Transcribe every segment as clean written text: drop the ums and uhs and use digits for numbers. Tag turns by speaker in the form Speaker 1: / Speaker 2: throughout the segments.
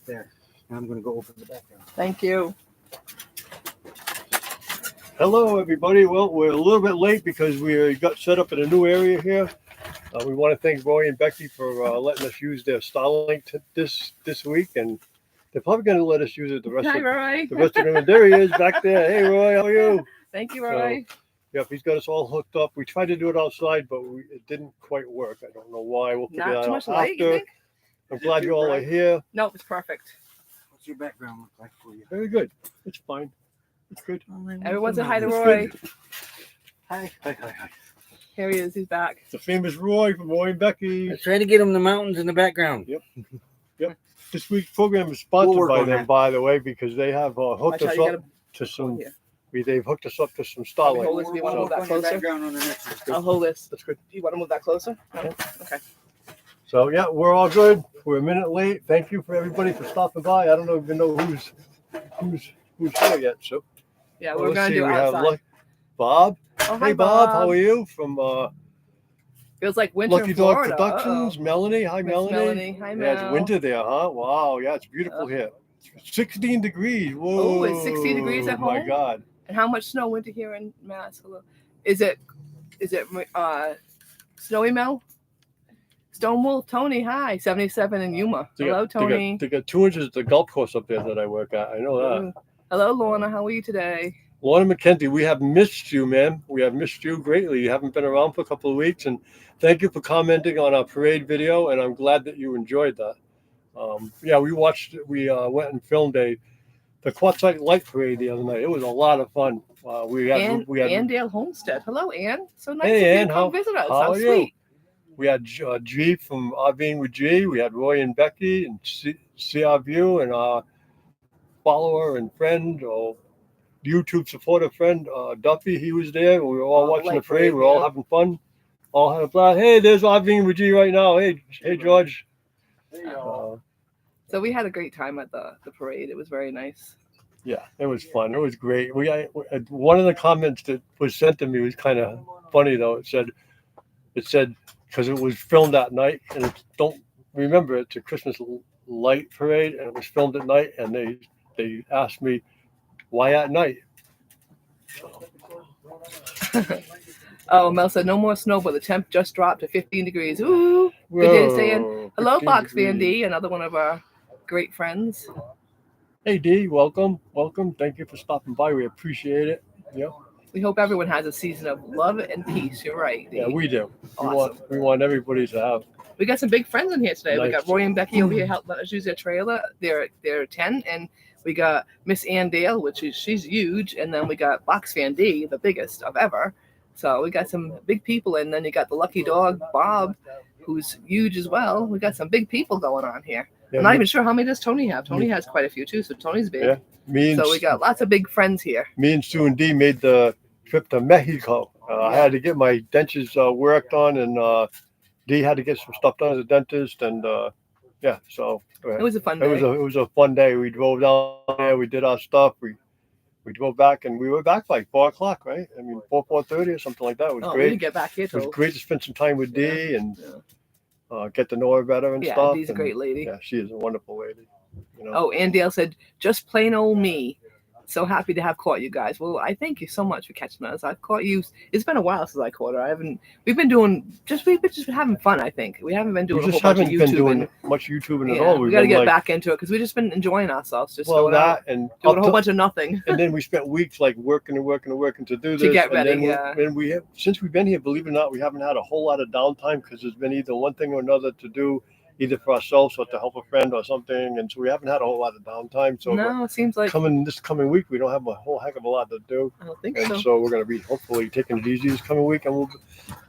Speaker 1: There. Now I'm going to go open the background.
Speaker 2: Thank you.
Speaker 3: Hello, everybody. Well, we're a little bit late because we got set up in a new area here. We want to thank Roy and Becky for letting us use their Starlink this week, and they're probably going to let us use it the rest
Speaker 2: Hi,
Speaker 3: of
Speaker 2: Roy.
Speaker 3: the rest of them. There he is back there. Hey, Roy, how are you?
Speaker 2: Thank you, Roy.
Speaker 3: Yep, he's got us all hooked up. We tried to do it outside, but it didn't quite work. I don't know why. We'll figure
Speaker 2: Not
Speaker 3: that
Speaker 2: too
Speaker 3: out
Speaker 2: much light, you
Speaker 3: after.
Speaker 2: think?
Speaker 3: I'm glad you all are here.
Speaker 2: No, it's perfect.
Speaker 1: What's your background look like for you?
Speaker 3: Very good. It's fine. It's good.
Speaker 2: Everyone say hi to
Speaker 3: It's
Speaker 2: Roy.
Speaker 3: good.
Speaker 1: Hi.
Speaker 2: Here he is. He's back.
Speaker 3: The famous Roy from Roy and Becky.
Speaker 1: I tried to get him the mountains in the background.
Speaker 3: Yep. This week's program is sponsored
Speaker 1: We'll work
Speaker 3: by
Speaker 1: on
Speaker 3: them,
Speaker 1: that.
Speaker 3: by the way, because they have hooked
Speaker 2: Watch out,
Speaker 3: us
Speaker 2: you
Speaker 3: up
Speaker 2: gotta
Speaker 3: to some.
Speaker 2: here.
Speaker 3: They've hooked us up to some
Speaker 2: Hold
Speaker 3: Starlink.
Speaker 2: this. Do you want to move
Speaker 1: Work
Speaker 2: that
Speaker 1: on your
Speaker 2: closer?
Speaker 1: background on the next one.
Speaker 2: I'll hold this.
Speaker 3: That's good.
Speaker 2: Do you want to move that closer? No? Okay.
Speaker 3: So yeah, we're all good. We're a minute late. Thank you for everybody for stopping by. I don't even know who's here yet. So
Speaker 2: Yeah,
Speaker 3: well,
Speaker 2: we're
Speaker 3: let's
Speaker 2: gonna
Speaker 3: see.
Speaker 2: do
Speaker 3: We have
Speaker 2: outside.
Speaker 3: Bob.
Speaker 2: Oh,
Speaker 3: Hey Bob, how are you? From
Speaker 2: Feels like winter
Speaker 3: Lucky
Speaker 2: in
Speaker 3: Dog
Speaker 2: Florida.
Speaker 3: Productions.
Speaker 2: Uh-oh.
Speaker 3: Melanie. Hi
Speaker 2: Miss
Speaker 3: Melanie.
Speaker 2: Melanie. Hi,
Speaker 3: Yeah,
Speaker 2: Mel.
Speaker 3: it's winter there, huh? Wow. Yeah, it's beautiful here. 16 degrees.
Speaker 2: Oh,
Speaker 3: Whoa.
Speaker 2: it's 16 degrees at
Speaker 3: My
Speaker 2: home?
Speaker 3: God.
Speaker 2: And how much snow went to here in Mass? Hello. Is it snowy, Mel? Stone Wolf, Tony, hi. 77 in Yuma. Hello, Tony.
Speaker 3: They got 2 inches at the golf course up there that I work at. I know that.
Speaker 2: Ooh. Hello, Lorna. How are you today?
Speaker 3: Lorna McKenzie, we have missed you, man. We have missed you greatly. You haven't been around for a couple of weeks, and thank you for commenting on our parade video, and I'm glad that you enjoyed that. Yeah, we went and filmed the Quartzsite Light Parade the other night. It was a lot of fun. We had
Speaker 2: Ann Dale Homestead. Hello, Ann. So nice
Speaker 3: Hey,
Speaker 2: of you
Speaker 3: Ann,
Speaker 2: to come visit us.
Speaker 3: how
Speaker 2: How
Speaker 3: are you?
Speaker 2: sweet.
Speaker 3: We had G from RVing with G. We had Roy and Becky and CR View and our follower and friend, or YouTube supporter friend, Duffy. He was there. We were all watching the parade. We were all having fun. All had a blast. Hey, there's RVing with G right now. Hey, George.
Speaker 2: So we had a great time at the parade. It was very nice.
Speaker 3: Yeah, it was fun. It was great. One of the comments that was sent to me was kind of funny though. It said because it was filmed at night, and don't remember it's a Christmas light parade, and it was filmed at night, and they asked me why at night.
Speaker 2: Oh, Mel said no more snow, but the temp just dropped to 15 degrees. Ooh, good day staying. Hello,
Speaker 3: 15
Speaker 2: Fox Van
Speaker 3: degrees.
Speaker 2: D, another one of our great friends.
Speaker 3: Hey D, welcome. Thank you for stopping by. We appreciate it. Yeah.
Speaker 2: We hope everyone has a season of love and peace. You're right, D.
Speaker 3: Yeah, we do.
Speaker 2: Awesome.
Speaker 3: We want everybody to have.
Speaker 2: We got some big friends in here today. We
Speaker 3: Nice.
Speaker 2: got Roy and Becky over here helping us use their trailer. They're 10, and we got Miss Ann Dale, she's huge, and then we got Fox Van D, the biggest of ever. So we got some big people, and then you got the lucky dog Bob, who's huge as well. We got some big people going on here.
Speaker 3: Yeah,
Speaker 2: I'm not even sure how many does Tony have. Tony has quite a few too, so Tony's big.
Speaker 3: Yeah.
Speaker 2: So we got lots of big friends here.
Speaker 3: Me and Sue and D made the trip to Mexico. I had to get my dentures worked on, and D had to get some stuff done as a dentist, and yeah, so
Speaker 2: It was a fun day.
Speaker 3: it was a fun day. We drove down there, we did our stuff, we drove back, and we were back by 4:00, right? I mean 4:30 or something like that. It was
Speaker 2: We
Speaker 3: great.
Speaker 2: didn't get back here
Speaker 3: It was
Speaker 2: till
Speaker 3: great to spend some time with D and
Speaker 2: yeah.
Speaker 3: get to know her better and stuff.
Speaker 2: Dee's a great lady.
Speaker 3: Yeah, she is a wonderful lady. You know.
Speaker 2: Oh, Ann Dale said, just plain old me. So happy to have caught you guys. Well, I thank you so much for catching us. I've caught you. It's been a while since I caught her. We've been just having fun, I think. We haven't been doing
Speaker 3: We
Speaker 2: a
Speaker 3: just
Speaker 2: whole bunch of
Speaker 3: haven't been
Speaker 2: YouTube.
Speaker 3: doing much YouTubing at
Speaker 2: Yeah,
Speaker 3: all.
Speaker 2: we got to get back into it because we've just been enjoying ourselves. Just
Speaker 3: well,
Speaker 2: going out,
Speaker 3: and
Speaker 2: doing a whole bunch of nothing.
Speaker 3: And then we spent weeks like working to do this.
Speaker 2: To get ready,
Speaker 3: and then we have, since we've been here, believe it or not, we haven't had a whole lot of downtime because there's been either one thing or another to do, either for ourselves or to help a friend or something. And so we haven't had a whole lot of downtime. So
Speaker 2: no, it seems like
Speaker 3: this coming week, we don't have a whole heck of a lot to do.
Speaker 2: I don't think
Speaker 3: And
Speaker 2: so.
Speaker 3: so we're going to be hopefully taking it easy this coming week. And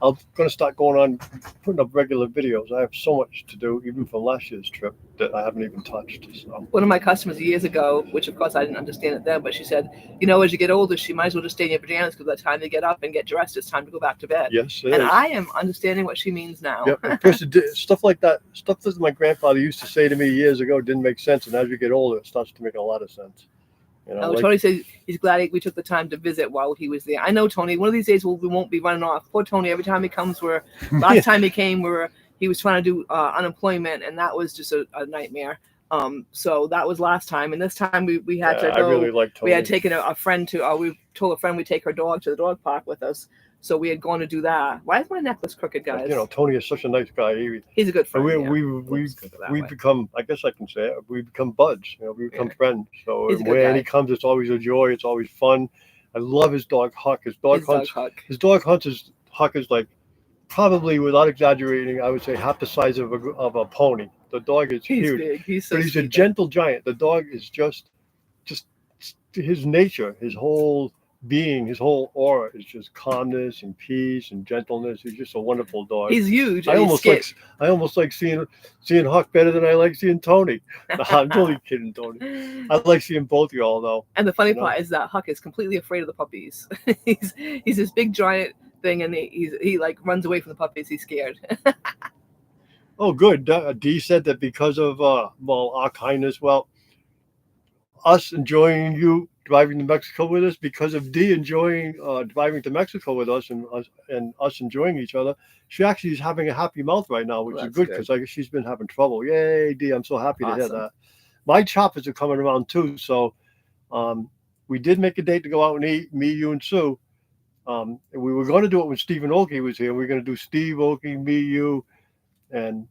Speaker 3: I'm going to start going on putting up regular videos. I have so much to do, even from last year's trip, that I haven't even touched. So.
Speaker 2: One of my customers years ago, which of course I didn't understand it then, but she said, as you get older, she might as well just stay in your pajamas because by the time you get up and get dressed, it's time to go back to bed.
Speaker 3: Yes,
Speaker 2: and I am understanding what she means now.
Speaker 3: Yeah, first stuff like that, stuff that my grandfather used to say to me years ago didn't make sense, and as you get older, it starts to make a lot of sense.
Speaker 2: Tony says he's glad we took the time to visit while he was there. I know, Tony. One of these days we won't be running off. Poor Tony. Every time he comes, last time he came, he was trying to do unemployment, and that was just a nightmare. So that was last time, and this time we had to
Speaker 3: Yeah, I
Speaker 2: go.
Speaker 3: really like Tony.
Speaker 2: We had taken a friend to. We told a friend we'd take her dog to the dog park with us. So we had gone to do that. Why is my necklace crooked, guys?
Speaker 3: You know, Tony is such a nice guy.
Speaker 2: He's a good friend.
Speaker 3: And
Speaker 2: yeah.
Speaker 3: we've become, I guess I can say it, we become buds. You know, we become friends. So
Speaker 2: He's a good
Speaker 3: when
Speaker 2: guy.
Speaker 3: he comes, it's always a joy. It's always fun. I love his dog Huck. His dog hunts. Huck is like probably, without exaggerating, I would say half the size of a pony. The dog is
Speaker 2: He's
Speaker 3: huge,
Speaker 2: big. He's so
Speaker 3: but he's
Speaker 2: sweet,
Speaker 3: a gentle giant. The dog is just his nature, his whole being, his whole aura is just calmness and peace and gentleness. He's just a wonderful dog.
Speaker 2: He's huge.
Speaker 3: I almost like seeing Huck better than I like seeing Tony. No, I'm totally kidding, Tony. I like seeing both of y'all though.
Speaker 2: And the funny part is that Huck is completely afraid of the puppies. he's this big giant thing, and he like runs away from the puppies. He's scared.
Speaker 3: Oh, good. Dee said that because of our kindness. Well, us enjoying you driving to Mexico with us, because of Dee enjoying driving to Mexico with us, and us enjoying each other, she actually is having a happy mouth right now, which is good because I guess she's been having trouble. Yay, Dee! I'm so happy to hear that. My choppers are coming around too, so we did make a date to go out and eat, me, you, and Sue. And we were going to do it when Stephen Oakey was here. We were going to do Steve Oakey, me, you, and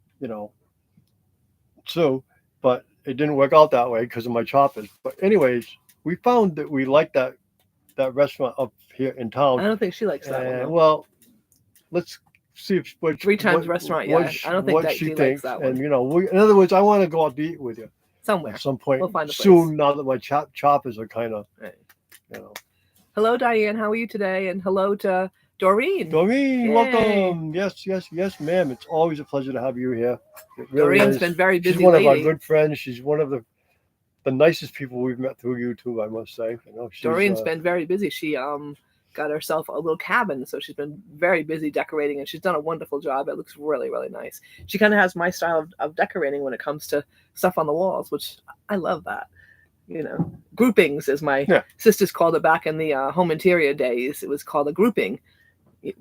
Speaker 3: Sue, but it didn't work out that way because of my choppers. But anyways, we found that we like that restaurant up here in town.
Speaker 2: I don't think she likes that one. Though.
Speaker 3: Well, let's see if
Speaker 2: restaurant. Yeah, I don't think that she likes that one.
Speaker 3: And in other words, I want to go out to eat with you
Speaker 2: somewhere
Speaker 3: at some point.
Speaker 2: We'll find a
Speaker 3: soon.
Speaker 2: place.
Speaker 3: Now that my choppers are kind of,
Speaker 2: Hello, Diane. How are you today? And hello to Doreen.
Speaker 3: Doreen,
Speaker 2: Yay.
Speaker 3: welcome. Yes, ma'am. It's always a pleasure to have you here. It really
Speaker 2: Doreen's
Speaker 3: is.
Speaker 2: been very busy
Speaker 3: She's one
Speaker 2: lately.
Speaker 3: of our good friends. She's one of the nicest people we've met through YouTube, I must say.
Speaker 2: Doreen's been very busy. She got herself a little cabin, so she's been very busy decorating, and she's done a wonderful job. It looks really, really nice. She kind of has my style of decorating when it comes to stuff on the walls, which I love that. Groupings, as my sisters called it back in the home interior days. It was called a grouping.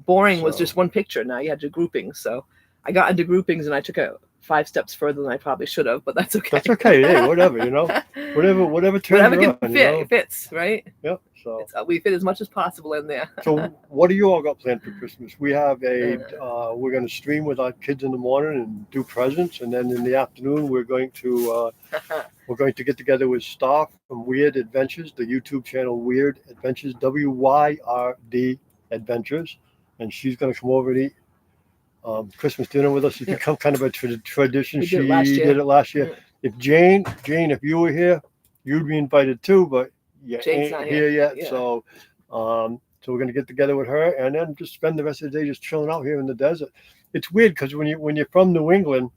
Speaker 2: Boring was just one picture. Now you had to groupings. So I got into groupings, and I took it 5 steps further than I probably should have, but that's okay.
Speaker 3: That's okay. Hey, whatever, whatever turns
Speaker 2: can fit, it fits, right?
Speaker 3: Yep. So
Speaker 2: we fit as much as possible in there.
Speaker 3: So what do you all got planned for Christmas? We have we're going to stream with our kids in the morning and do presents, and then in the afternoon we're going to get together with Star from Weird Adventures, the YouTube channel Weird Adventures, WYRD Adventures, and she's going to come over and eat Christmas dinner with us. It's become kind of a tradition. She did it last year.
Speaker 2: Yeah.
Speaker 3: If Jane, if you were here, you'd be invited too, but you
Speaker 2: Jane's
Speaker 3: ain't
Speaker 2: not
Speaker 3: here yet.
Speaker 2: Yeah.
Speaker 3: So we're gonna get together with her and then just spend the rest of the day just chilling out here in the desert. It's weird because when you're from New England,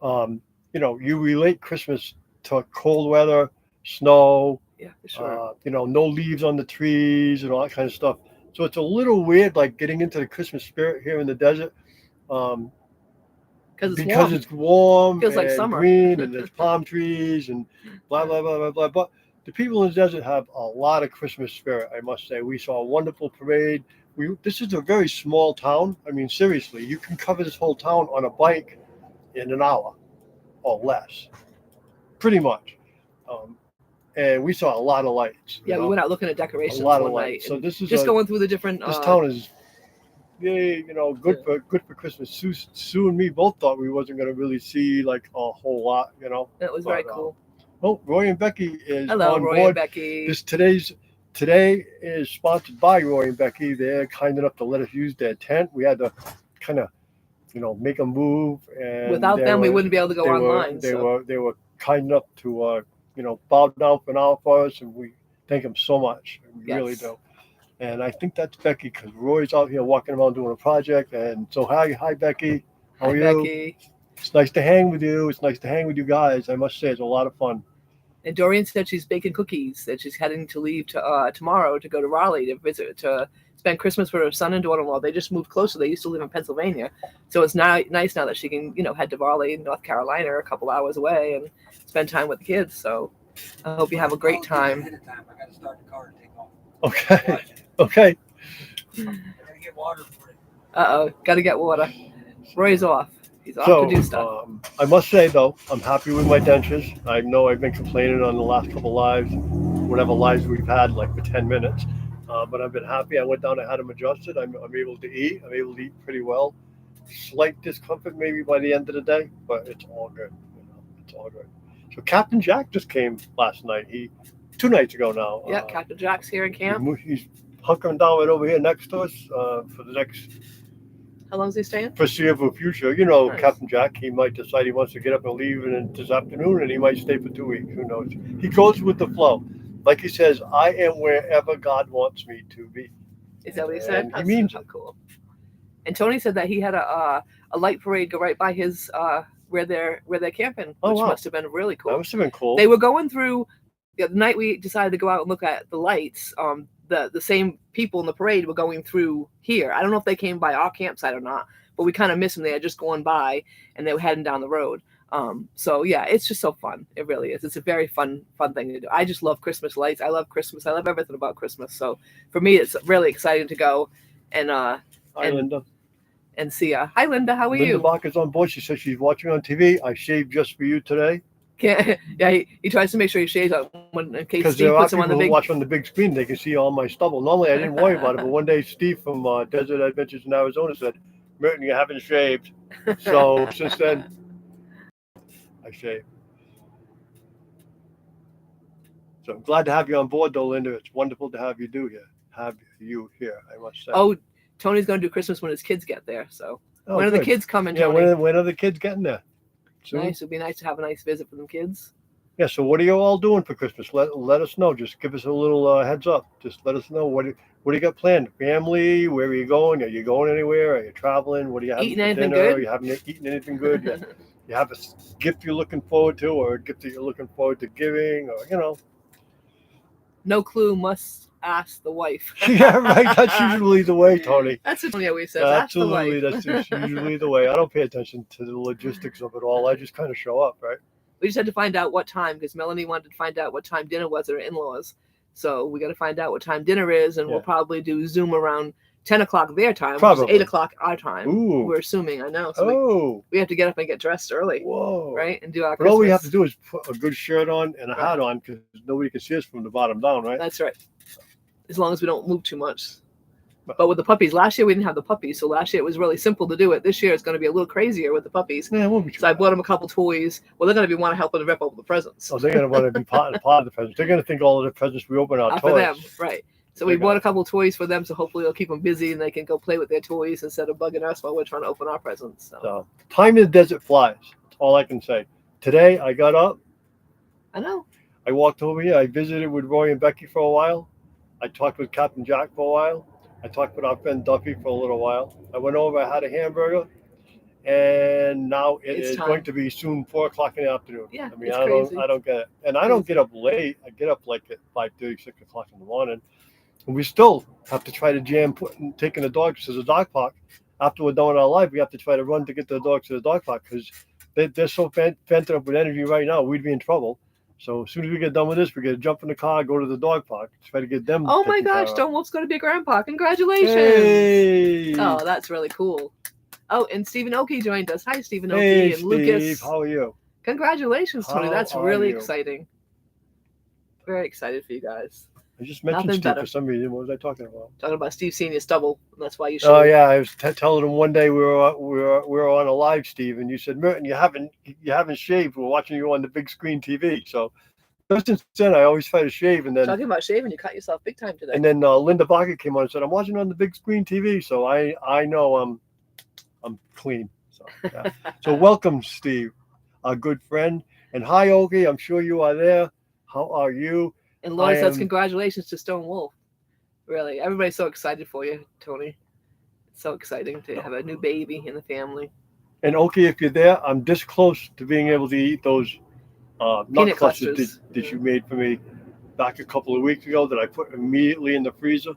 Speaker 3: you relate Christmas to cold weather, snow,
Speaker 2: yeah, for sure.
Speaker 3: No leaves on the trees and all that kind of stuff. So it's a little weird, like getting into the Christmas spirit here in the desert, because it's warm,
Speaker 2: feels
Speaker 3: and
Speaker 2: like summer.
Speaker 3: green, and there's palm trees and blah blah blah blah blah. But the people in the desert have a lot of Christmas spirit, I must say. We saw a wonderful parade. This is a very small town. I mean, seriously, you can cover this whole town on a bike in an hour or less, pretty much. And we saw a lot of lights.
Speaker 2: Yeah, we went out looking at decorations
Speaker 3: a lot
Speaker 2: one
Speaker 3: of lights.
Speaker 2: night.
Speaker 3: So this is
Speaker 2: just going through the different.
Speaker 3: This town is, good for Christmas. Sue and me both thought we wasn't going to really see like a whole lot,
Speaker 2: It was very cool.
Speaker 3: Oh, Roy and Becky is
Speaker 2: Hello,
Speaker 3: on
Speaker 2: Roy
Speaker 3: board.
Speaker 2: And Becky.
Speaker 3: Today is sponsored by Roy and Becky. They're kind enough to let us use their tent. We had to kind of, make a move, and
Speaker 2: without them, we wouldn't be able to go online.
Speaker 3: They were kind enough to bow down for an hour for us, and we thank them so much. We really do. And I think that's Becky because Roy's out here walking around doing a project. And so hi Becky. How are you?
Speaker 2: Becky.
Speaker 3: It's nice to hang with you. It's nice to hang with you guys. I must say it's a lot of fun.
Speaker 2: And Dorian said she's baking cookies, that she's heading to leave tomorrow to go to Raleigh to visit, to spend Christmas with her son and daughter-in-law. They just moved closer. They used to live in Pennsylvania. So it's nice now that she can, head to Raleigh, North Carolina, a couple hours away and spend time with the kids. So I hope you have a great time.
Speaker 1: I got to start the car and take off.
Speaker 3: Okay.
Speaker 1: I got to get water for it.
Speaker 2: Got to get water. Roy's off. He's off to do
Speaker 3: So
Speaker 2: stuff.
Speaker 3: I must say though, I'm happy with my dentures. I know I've been complaining on the last couple lives, whatever lives we've had, like for 10 minutes. But I've been happy. I went down and had them adjusted. I'm able to eat. I'm able to eat pretty well. Slight discomfort maybe by the end of the day, but it's all good. It's all good. So Captain Jack just came last night. 2 nights ago now.
Speaker 2: Yeah, Captain Jack's here in camp.
Speaker 3: He's hunkering down right over here next to us for the next
Speaker 2: How long is he staying?
Speaker 3: foreseeable future.
Speaker 2: Nice.
Speaker 3: Captain Jack, he might decide he wants to get up and leave this afternoon, and he might stay for 2 weeks. Who knows? He goes with the flow. Like he says, I am wherever God wants me to be.
Speaker 2: Is that what he said?
Speaker 3: And he means it.
Speaker 2: Cool. And Tony said that he had a light parade go right by his where they're camping, which
Speaker 3: Oh, wow.
Speaker 2: must have been really cool.
Speaker 3: That must have been cool.
Speaker 2: They were going through the night we decided to go out and look at the lights. The same people in the parade were going through here. I don't know if they came by our campsite or not, but we kind of missed them. They had just gone by and they were heading down the road. So yeah, it's just so fun. It really is. It's a very fun thing to do. I just love Christmas lights. I love Christmas. I love everything about Christmas. So for me, it's really exciting to go and
Speaker 3: Hi, Linda.
Speaker 2: and see. Hi, Linda. How are
Speaker 3: Linda
Speaker 2: you?
Speaker 3: Bach is on board. She says she's watching on TV. I shaved just for you today.
Speaker 2: Yeah, he tries to make sure he shaves out in case
Speaker 3: Because
Speaker 2: Steve
Speaker 3: there are
Speaker 2: puts him
Speaker 3: people
Speaker 2: on the
Speaker 3: who
Speaker 2: big.
Speaker 3: watch on the big screen. They can see all my stubble. Normally, I didn't worry about it. But one day, Steve from Desert Adventures in Arizona said, Merton, you haven't shaved. So since then, I shave. So I'm glad to have you on board, though, Linda. It's wonderful to have you here, I must say.
Speaker 2: Oh, Tony's going to do Christmas when his kids get there. So
Speaker 3: Oh,
Speaker 2: when are the
Speaker 3: good.
Speaker 2: kids coming,
Speaker 3: Yeah,
Speaker 2: Tony?
Speaker 3: when are the kids getting there? Soon?
Speaker 2: Nice. It'd be nice to have a nice visit for them kids.
Speaker 3: Yeah, so what are you all doing for Christmas? Let us know. Just give us a little heads up. Just let us know what do you got planned? Family? Where are you going? Are you going anywhere? Are you traveling? What are you having
Speaker 2: Eating
Speaker 3: for
Speaker 2: anything
Speaker 3: dinner?
Speaker 2: good?
Speaker 3: Are you having eaten anything good? You have a gift you're looking forward to, or a gift that you're looking forward to giving, or
Speaker 2: No clue. Must ask the wife.
Speaker 3: Yeah, right. That's usually the way, Tony.
Speaker 2: That's what Tony always says. Ask the wife.
Speaker 3: Absolutely, that's just usually the way. I don't pay attention to the logistics of it all. I just kind of show up, right?
Speaker 2: We just had to find out what time because Melanie wanted to find out what time dinner was at her in-laws. So we got to find out what time dinner is, and we'll probably do Zoom around 10 o'clock their time, which is 8 o'clock our time.
Speaker 3: Ooh.
Speaker 2: We're assuming, I know. So we have to get up and get dressed early.
Speaker 3: Whoa.
Speaker 2: Right? And do our
Speaker 3: But all we
Speaker 2: Christmas.
Speaker 3: have to do is put a good shirt on and a hat on because nobody can see us from the bottom down, right?
Speaker 2: That's right. As long as we don't move too much. But with the puppies, last year we didn't have the puppies, so last year it was really simple to do it. This year it's going to be a little crazier with the puppies.
Speaker 3: Yeah, it won't be too
Speaker 2: So I
Speaker 3: bad.
Speaker 2: bought them a couple toys. Well, they're going to want to help them rip open the presents.
Speaker 3: Oh, they're going to want to be part of the presents. They're going to think all of the presents we open are toys.
Speaker 2: For them, right. So we
Speaker 3: They got
Speaker 2: bought
Speaker 3: it.
Speaker 2: a couple toys for them, so hopefully it'll keep them busy and they can go play with their toys instead of bugging us while we're trying to open our presents.
Speaker 3: So, time in the desert flies. That's all I can say. Today, I got up.
Speaker 2: I know.
Speaker 3: I walked over here. I visited with Roy and Becky for a while. I talked with Captain Jack for a while. I talked with our friend Duffy for a little while. I went over, I had a hamburger, and now
Speaker 2: It's
Speaker 3: is
Speaker 2: time.
Speaker 3: going to be soon 4 o'clock in the afternoon.
Speaker 2: Yeah,
Speaker 3: I mean,
Speaker 2: it's
Speaker 3: I
Speaker 2: crazy.
Speaker 3: don't get it. And I don't get up late. I get up like at 5:30, 6 o'clock in the morning. And we still have to try to jam taking the dogs to the dog park. After we're done with our life, we have to try to run to get the dogs to the dog park because they're so pent up with energy right now, we'd be in trouble. So as soon as we get done with this, we got to jump in the car, go to the dog park, try to get them.
Speaker 2: Oh my
Speaker 3: taken care
Speaker 2: gosh,
Speaker 3: of.
Speaker 2: Stonewolf's going to be a grandpa. Congratulations.
Speaker 3: Hey!
Speaker 2: Oh, that's really cool. Oh, and Stephen Oakey joined us. Hi, Stephen Oakey
Speaker 3: Hey,
Speaker 2: and
Speaker 3: Steve,
Speaker 2: Lucas.
Speaker 3: how are you?
Speaker 2: Congratulations, Tony.
Speaker 3: How
Speaker 2: That's
Speaker 3: are
Speaker 2: really
Speaker 3: you?
Speaker 2: exciting. Very excited for you guys.
Speaker 3: I just mentioned
Speaker 2: Nothing
Speaker 3: Steve
Speaker 2: better.
Speaker 3: for some reason. What was I talking about?
Speaker 2: Talking about Steve Senior stubble. And that's why you should.
Speaker 3: Oh yeah, I was telling him one day we were on a live, Steve, and you said, Merton, you haven't shaved. We're watching you on the big screen TV. So ever since then, I always try to shave, and then
Speaker 2: Talking about shaving, you cut yourself big time today.
Speaker 3: and then Linda Barker came on and said, I'm watching on the big screen TV, so I know I'm clean. So yeah. So welcome, Steve, our good friend, and hi, Ogie. I'm sure you are there. How are you?
Speaker 2: And Laura
Speaker 3: I
Speaker 2: says
Speaker 3: am-
Speaker 2: congratulations to Stone Wolf. Really, everybody's so excited for you, Tony. It's so exciting to have a new baby in the family.
Speaker 3: And Okie, if you're there, I'm this close to being able to eat those nut
Speaker 2: Peanut
Speaker 3: clusters
Speaker 2: clusters.
Speaker 3: that you made for me back a couple of weeks ago that I put immediately in the freezer.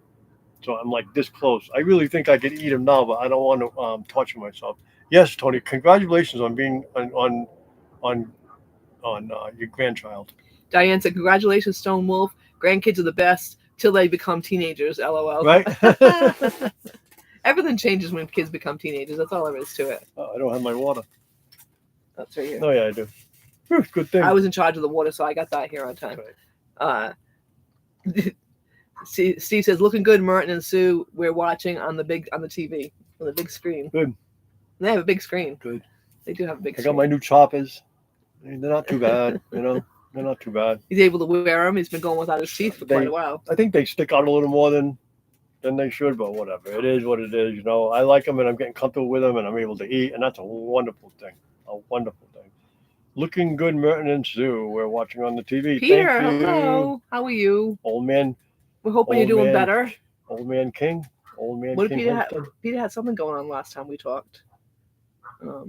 Speaker 3: So I'm like this close. I really think I could eat them now, but I don't want to torture myself. Yes, Tony, congratulations on being on your grandchild.
Speaker 2: Diane said, congratulations, Stone Wolf. Grandkids are the best till they become teenagers. LOL.
Speaker 3: Right?
Speaker 2: Everything changes when kids become teenagers. That's all there is to it.
Speaker 3: Oh, I don't have my water.
Speaker 2: That's right here.
Speaker 3: Oh, yeah, I do. Whew, good thing.
Speaker 2: I was in charge of the water, so I got that here on time. Steve says, "Looking good, Merton and Sue. We're watching on the TV, on the big screen.
Speaker 3: Good.
Speaker 2: They have a big screen.
Speaker 3: Good.
Speaker 2: They do have a big
Speaker 3: I
Speaker 2: screen.
Speaker 3: got my new choppers. They're not too bad, you know. They're not too bad.
Speaker 2: He's able to wear them. He's been going without his teeth for quite a while.
Speaker 3: I think they stick out a little more than they should, but whatever. It is what it is, you know. I like them, and I'm getting comfortable with them, and I'm able to eat, and that's a wonderful thing. A wonderful thing. Looking good, Merton and Sue. We're watching on the TV.
Speaker 2: Peter,
Speaker 3: Thank you.
Speaker 2: hello. How are you?
Speaker 3: Old man.
Speaker 2: We're hoping you're doing better.
Speaker 3: Old man King. Old man
Speaker 2: What
Speaker 3: King.
Speaker 2: did Peter had something going on last time we talked. Oh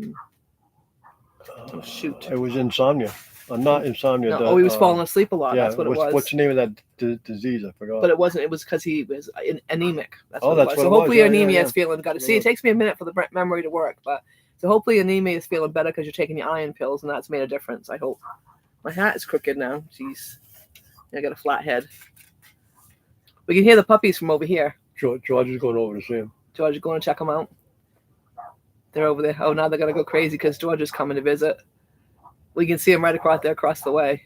Speaker 2: shoot!
Speaker 3: It was insomnia. Not insomnia.
Speaker 2: No, he was falling asleep a lot.
Speaker 3: Yeah,
Speaker 2: That's what it was.
Speaker 3: What's the name of that disease? I forgot.
Speaker 2: But it wasn't. It was because he was anemic. That's what it
Speaker 3: that's
Speaker 2: was.
Speaker 3: what
Speaker 2: So
Speaker 3: it was.
Speaker 2: hopefully your anemia is feeling good. See,
Speaker 3: Yeah.
Speaker 2: it takes me a minute for the memory to work, but so hopefully anemia is feeling better because you're taking your iron pills, and that's made a difference. I hope. My hat is crooked now. Jeez, I got a flat head. We can hear the puppies from over here.
Speaker 3: George is going over to see him.
Speaker 2: George, you going to check them out? They're over there. Oh, now they're gonna go crazy because George is coming to visit. We can see them right across the way.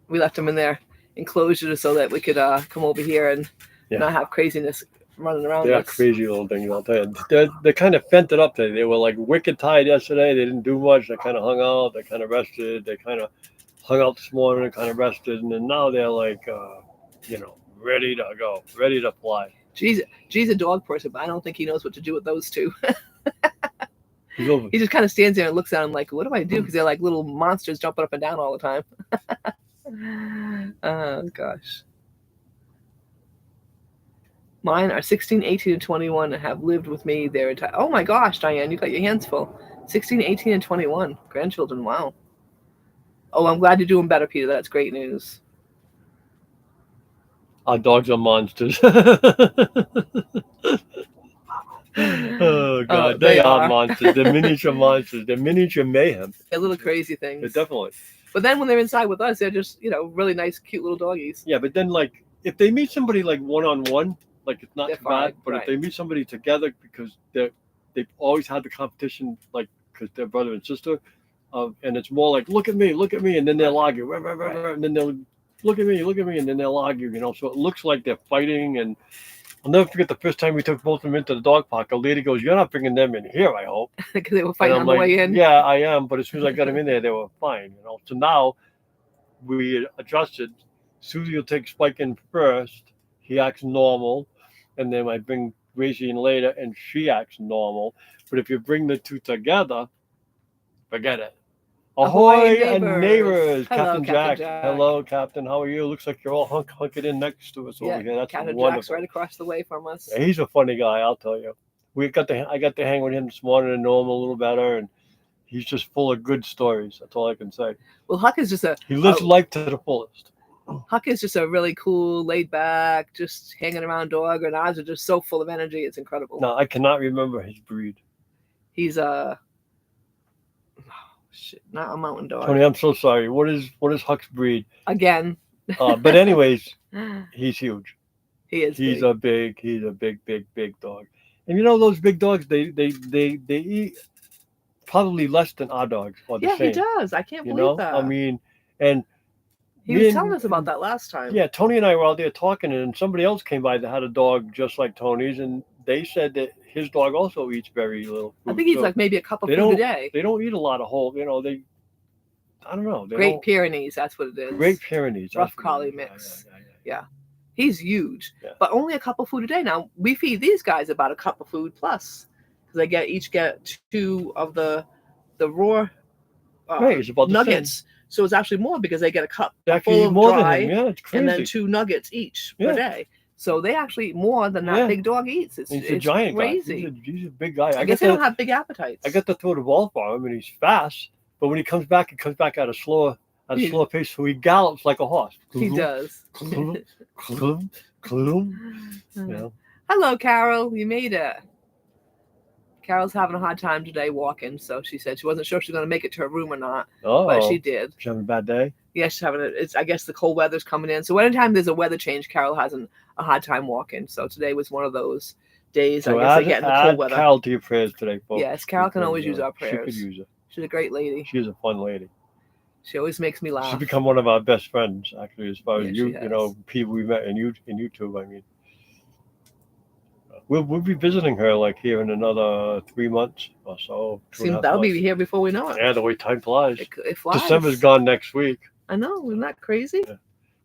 Speaker 2: We left them in their enclosure so that we could come over here and not have craziness running around.
Speaker 3: They're
Speaker 2: us.
Speaker 3: crazy little things, I'll tell you. They kind of fent it up today. They were like wicked tired yesterday. They didn't do much. They kind of hung out. They kind of rested. They kind of hung out this morning and kind of rested. And then now they're like, ready to go, ready to fly.
Speaker 2: G's a dog person, but I don't think he knows what to do with those two.
Speaker 3: He
Speaker 2: just kind of stands there and looks at them like, what do I do? Because they're like little monsters jumping up and down all the time. Oh, gosh. Mine are 16, 18, and 21 and have lived with me their entire... Oh, my gosh, Diane, you got your hands full. 16, 18, and 21. Grandchildren, wow. Oh, I'm glad you're doing better, Peter. That's great news.
Speaker 3: Our dogs are monsters. Oh, God. They are monsters. They're miniature monsters. They're miniature mayhem.
Speaker 2: They're little crazy things.
Speaker 3: They're definitely.
Speaker 2: But then when they're inside with us, they're just, really nice, cute little doggies.
Speaker 3: Yeah, but then, like, if they meet somebody, like, one-on-one, like, it's not
Speaker 2: They're
Speaker 3: too bad.
Speaker 2: fine,
Speaker 3: But
Speaker 2: right.
Speaker 3: if they meet somebody together, because they've always had the competition, like, because they're brother and sister, and it's more like, look at me, and then they'll argue, and then they'll look at me, and then they'll argue, so it looks like they're fighting. And I'll never forget the first time we took both of them into the dog park. A lady goes, "You're not bringing them in here, I hope."
Speaker 2: Because they were fighting on the way in.
Speaker 3: Yeah, I am. But as soon as I got them in there, they were fine. So now we adjusted. Susie will take Spike in first. He acts normal, and then I bring Gracie in later, and she acts normal. But if you bring the two together, forget it. Ahoy and neighbors.
Speaker 2: Hello,
Speaker 3: Captain Jack. Hello, Captain. How are you? Looks like you're all hunkered in next to us over here. That's
Speaker 2: Captain
Speaker 3: wonderful.
Speaker 2: Jack's right across the way from us.
Speaker 3: Yeah, he's a funny guy, I'll tell you. I got to hang with him this morning and know him a little better, and he's just full of good stories. That's all I can say.
Speaker 2: Well, Huck is just
Speaker 3: he lives life to the fullest.
Speaker 2: Huck is just a really cool, laid back, just hanging around dog, and ours are just so full of energy. It's incredible.
Speaker 3: No, I cannot remember his breed.
Speaker 2: He's not a mountain dog.
Speaker 3: Tony, I'm so sorry. What is Huck's breed?
Speaker 2: Again.
Speaker 3: But anyways, he's huge.
Speaker 2: He is.
Speaker 3: He's a big dog. And those big dogs, they eat probably less than our dogs. Or the same.
Speaker 2: He does. I can't believe that.
Speaker 3: I mean, and
Speaker 2: he was telling us about that last time.
Speaker 3: Yeah, Tony and I were out there talking, and somebody else came by that had a dog just like Tony's, and they said that his dog also eats very little food.
Speaker 2: I think he's like maybe a cup of food a day.
Speaker 3: They don't eat a lot of whole, I don't know.
Speaker 2: Great Pyrenees, that's what it is.
Speaker 3: Great Pyrenees.
Speaker 2: Rough collie mix. Yeah. He's huge,
Speaker 3: Yeah.
Speaker 2: but only a cup of food a day. Now, we feed these guys about a cup of food plus, because they each get 2 of the raw
Speaker 3: it's about the
Speaker 2: nuggets.
Speaker 3: same.
Speaker 2: So it's actually more because they get a cup
Speaker 3: Actually,
Speaker 2: full of
Speaker 3: more
Speaker 2: dry,
Speaker 3: than him. Yeah, it's crazy.
Speaker 2: and then 2 nuggets each per day. So they actually eat more than that big dog eats. He's a giant
Speaker 3: crazy
Speaker 2: guy.
Speaker 3: He's a big guy.
Speaker 2: I guess they don't have big appetites.
Speaker 3: I got to throw the ball for him, and he's fast. But when he comes back at a slower pace. So he gallops like a horse.
Speaker 2: He does. Hello, Carol. You made it. Carol's having a hard time today walking, so she said she wasn't sure she was going to make it to her room or not, but she did.
Speaker 3: She's having a bad day?
Speaker 2: Yeah, she's having I guess the cold weather's coming in. So anytime there's a weather change, Carol has a hard time walking. So today was one of those. days.
Speaker 3: So
Speaker 2: I guess they
Speaker 3: add,
Speaker 2: get in the cold
Speaker 3: add
Speaker 2: weather.
Speaker 3: Carol to your prayers today, folks.
Speaker 2: Yes, Carol can always use our
Speaker 3: She could
Speaker 2: prayers.
Speaker 3: use it.
Speaker 2: She's a great lady.
Speaker 3: She's a fun lady.
Speaker 2: She always makes me laugh.
Speaker 3: She's become one of our best friends, actually, as far as
Speaker 2: Yeah,
Speaker 3: you
Speaker 2: she
Speaker 3: know,
Speaker 2: has.
Speaker 3: people we met in YouTube. I mean, we'll be visiting her like here in another 3 months or so.
Speaker 2: Seems that'll be here before we know it.
Speaker 3: Yeah, the way time flies.
Speaker 2: It flies.
Speaker 3: December's gone next week.
Speaker 2: I know. Isn't that crazy?
Speaker 3: Yeah.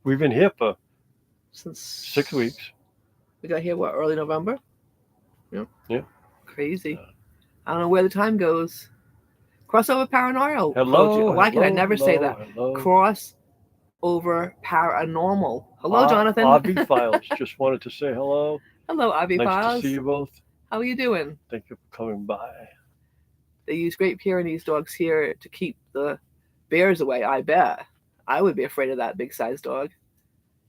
Speaker 3: We've been here for
Speaker 2: Since
Speaker 3: 6 weeks.
Speaker 2: We got here, what, early November? Yep.
Speaker 3: Yeah.
Speaker 2: Crazy.
Speaker 3: Yeah.
Speaker 2: I don't know where the time goes. Crossover Paranormal.
Speaker 3: Hello.
Speaker 2: Why can I
Speaker 3: hello,
Speaker 2: never say that?
Speaker 3: Hello.
Speaker 2: Crossover Paranormal. Hello, Jonathan.
Speaker 3: RV Files. Just wanted to say hello.
Speaker 2: Hello, RV
Speaker 3: Nice
Speaker 2: Files.
Speaker 3: to see you both.
Speaker 2: How are you doing?
Speaker 3: Thank you for coming by.
Speaker 2: They use Great Pyrenees dogs here to keep the bears away. I bet. I would be afraid of that big sized dog.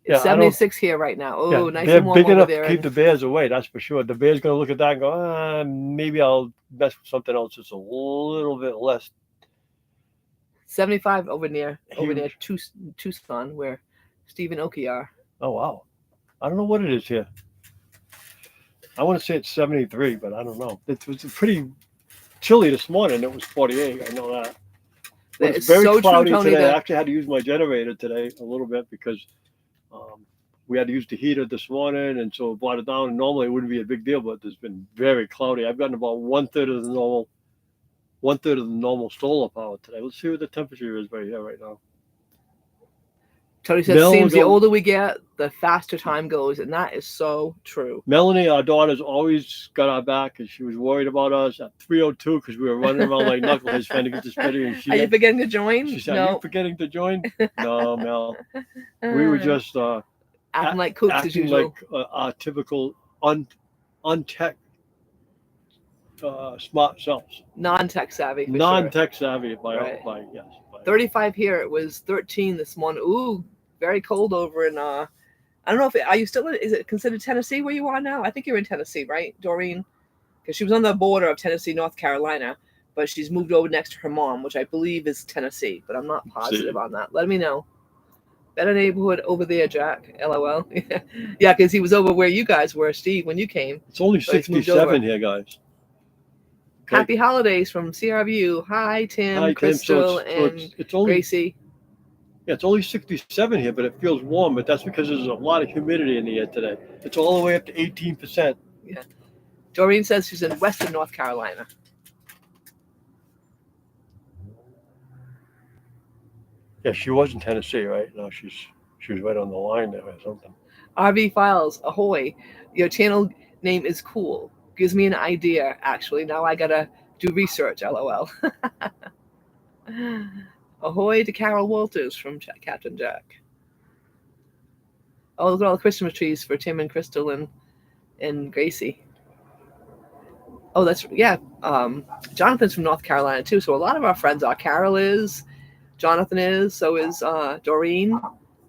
Speaker 2: It's
Speaker 3: Yeah, I don't-
Speaker 2: 76 here right now. Oh, nice
Speaker 3: they're
Speaker 2: and warm
Speaker 3: big
Speaker 2: over
Speaker 3: enough
Speaker 2: there.
Speaker 3: to keep the bears away, that's for sure. The bear's gonna look at that and go, maybe I'll mess with something else that's a little bit less.
Speaker 2: 75 over near
Speaker 3: Huge.
Speaker 2: Tucson, where Steve and Oki are.
Speaker 3: Oh wow. I don't know what it is here. I want to say it's 73, but I don't know. It was pretty chilly this morning. It was 48. I know that. But
Speaker 2: It's
Speaker 3: it's very
Speaker 2: so true,
Speaker 3: cloudy
Speaker 2: Tony,
Speaker 3: today.
Speaker 2: that-
Speaker 3: I actually had to use my generator today a little bit because we had to use the heater this morning, and so it brought it down. And normally it wouldn't be a big deal, but it's been very cloudy. I've gotten about 1/3 of the normal solar power today. Let's see what the temperature is right here right now.
Speaker 2: Tony says,
Speaker 3: No,
Speaker 2: seems the
Speaker 3: don't-
Speaker 2: older we get, the faster time goes, and that is so true.
Speaker 3: Melanie, our daughter's always got our back, and she was worried about us at 3:02 because we were running around like knuckleheads trying to get this ready. And
Speaker 2: Are you forgetting to join?
Speaker 3: she said, "Are
Speaker 2: No,
Speaker 3: you forgetting to join?" No, Mel. We were just
Speaker 2: acting like cooks as
Speaker 3: acting
Speaker 2: usual.
Speaker 3: like our typical untech smart selves,
Speaker 2: Non-tech savvy. For sure.
Speaker 3: non-tech savvy
Speaker 2: Right.
Speaker 3: by yes.
Speaker 2: 35 here. It was 13 this morning. Ooh, very cold over in. I don't know if are you still in? Is it considered Tennessee where you are now? I think you're in Tennessee, right, Doreen? Because she was on the border of Tennessee, North Carolina, but she's moved over next to her mom, which I believe is Tennessee, but I'm not positive on that. Let me know. Better neighborhood over there, Jack. LOL. Yeah, because he was over where you guys were, Steve, when you came.
Speaker 3: It's only
Speaker 2: So he's moved
Speaker 3: 67
Speaker 2: over.
Speaker 3: here, guys. Okay.
Speaker 2: Happy holidays from CRView. Hi, Tim,
Speaker 3: Hi, Tim.
Speaker 2: Crystal,
Speaker 3: So
Speaker 2: and
Speaker 3: it's only
Speaker 2: Gracie.
Speaker 3: it's only 67 here, but it feels warm. But that's because there's a lot of humidity in the air today. It's all the way up to 18%.
Speaker 2: Yeah. Doreen says she's in Western North Carolina.
Speaker 3: Yeah, she was in Tennessee, right? No, she was right on the line there or something.
Speaker 2: RV Files, ahoy. Your channel name is cool. Gives me an idea, actually. Now I gotta do research, LOL. Ahoy to Carol Walters from Captain Jack. Oh, look at all the Christmas trees for Tim and Crystal and Gracie. Oh, that's, yeah. Jonathan's from North Carolina, too. So a lot of our friends are. Carol is. Jonathan is. So is Doreen.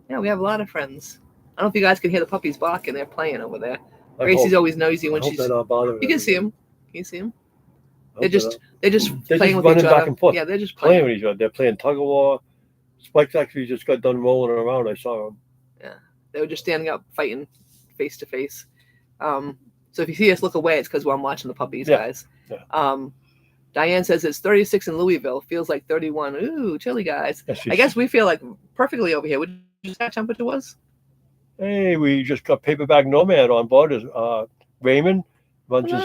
Speaker 2: Yeah, we have a lot of friends. I don't know if you guys can hear the puppies barking. They're playing over there. Gracie's always noisy when she's.
Speaker 3: They're not bothering
Speaker 2: You can see
Speaker 3: everybody.
Speaker 2: them. Can you see them?
Speaker 3: I
Speaker 2: They're
Speaker 3: hope
Speaker 2: just
Speaker 3: They're
Speaker 2: playing
Speaker 3: just
Speaker 2: with each
Speaker 3: running
Speaker 2: other.
Speaker 3: back and forth.
Speaker 2: Yeah, they're just
Speaker 3: playing
Speaker 2: playing.
Speaker 3: with each other. They're playing tug of war. Spike's actually just got done rolling around. I saw him.
Speaker 2: They were just standing up fighting face to face. So if you see us look away, it's because I'm watching the puppies,
Speaker 3: Yeah,
Speaker 2: guys.
Speaker 3: yeah.
Speaker 2: Diane says it's 36 in Louisville. Feels like 31. Ooh, chilly, guys.
Speaker 3: Yeah,
Speaker 2: I guess we feel like perfectly over here. What did you say that temperature was?
Speaker 3: Hey, we just got Paperback Nomad on board. Raymond runs his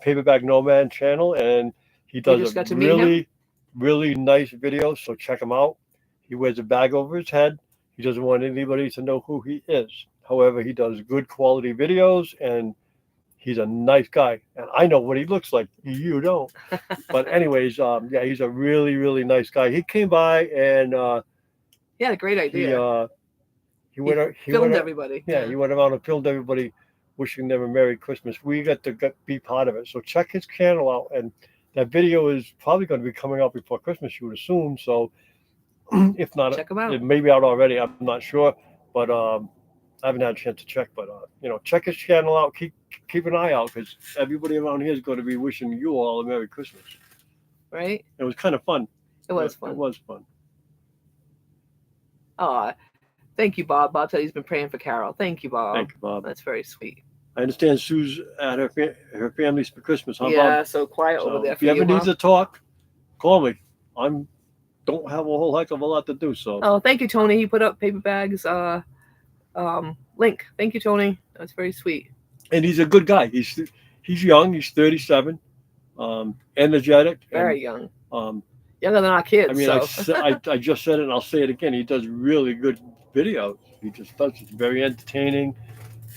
Speaker 3: Paperback Nomad channel, and he does
Speaker 2: just
Speaker 3: a
Speaker 2: got to meet him?
Speaker 3: really, really nice video. So check him out. He wears a bag over his head. He doesn't want anybody to know who he is. However, he does good quality videos, and he's a nice guy. And I know what he looks like. You don't. But anyways, yeah, he's a really, really nice guy. He came by and
Speaker 2: He had a great idea.
Speaker 3: he went. He
Speaker 2: filmed
Speaker 3: went,
Speaker 2: everybody.
Speaker 3: Yeah, he went around and filmed everybody, wishing them a Merry Christmas. We got to be part of it. So check his channel out, and that video is probably going to be coming out before Christmas, you would assume. So if not,
Speaker 2: Check him out.
Speaker 3: it may be out already. I'm not sure, but I haven't had a chance to check. But check his channel out. Keep an eye out, because everybody around here is going to be wishing you all a Merry Christmas.
Speaker 2: Right?
Speaker 3: It was kind of fun.
Speaker 2: It was fun.
Speaker 3: It was fun.
Speaker 2: Thank you, Bob. Bob said he's been praying for Carol. Thank you, Bob.
Speaker 3: Thank you, Bob.
Speaker 2: That's very sweet.
Speaker 3: I understand Sue's at her family's for Christmas. Huh,
Speaker 2: Yeah,
Speaker 3: Bob?
Speaker 2: so quiet
Speaker 3: So
Speaker 2: over there
Speaker 3: if
Speaker 2: for
Speaker 3: you ever need
Speaker 2: huh?
Speaker 3: to talk, call me. Don't have a whole heck of a lot to do. So
Speaker 2: Oh, thank you, Tony. He put up paper bags link. Thank you, Tony. That's very sweet.
Speaker 3: and he's a good guy. He's young. He's 37, energetic,
Speaker 2: Very young.
Speaker 3: and
Speaker 2: Younger than our kids.
Speaker 3: I mean, I just said it, and I'll say it again. He does really good videos. He just does. It's very entertaining.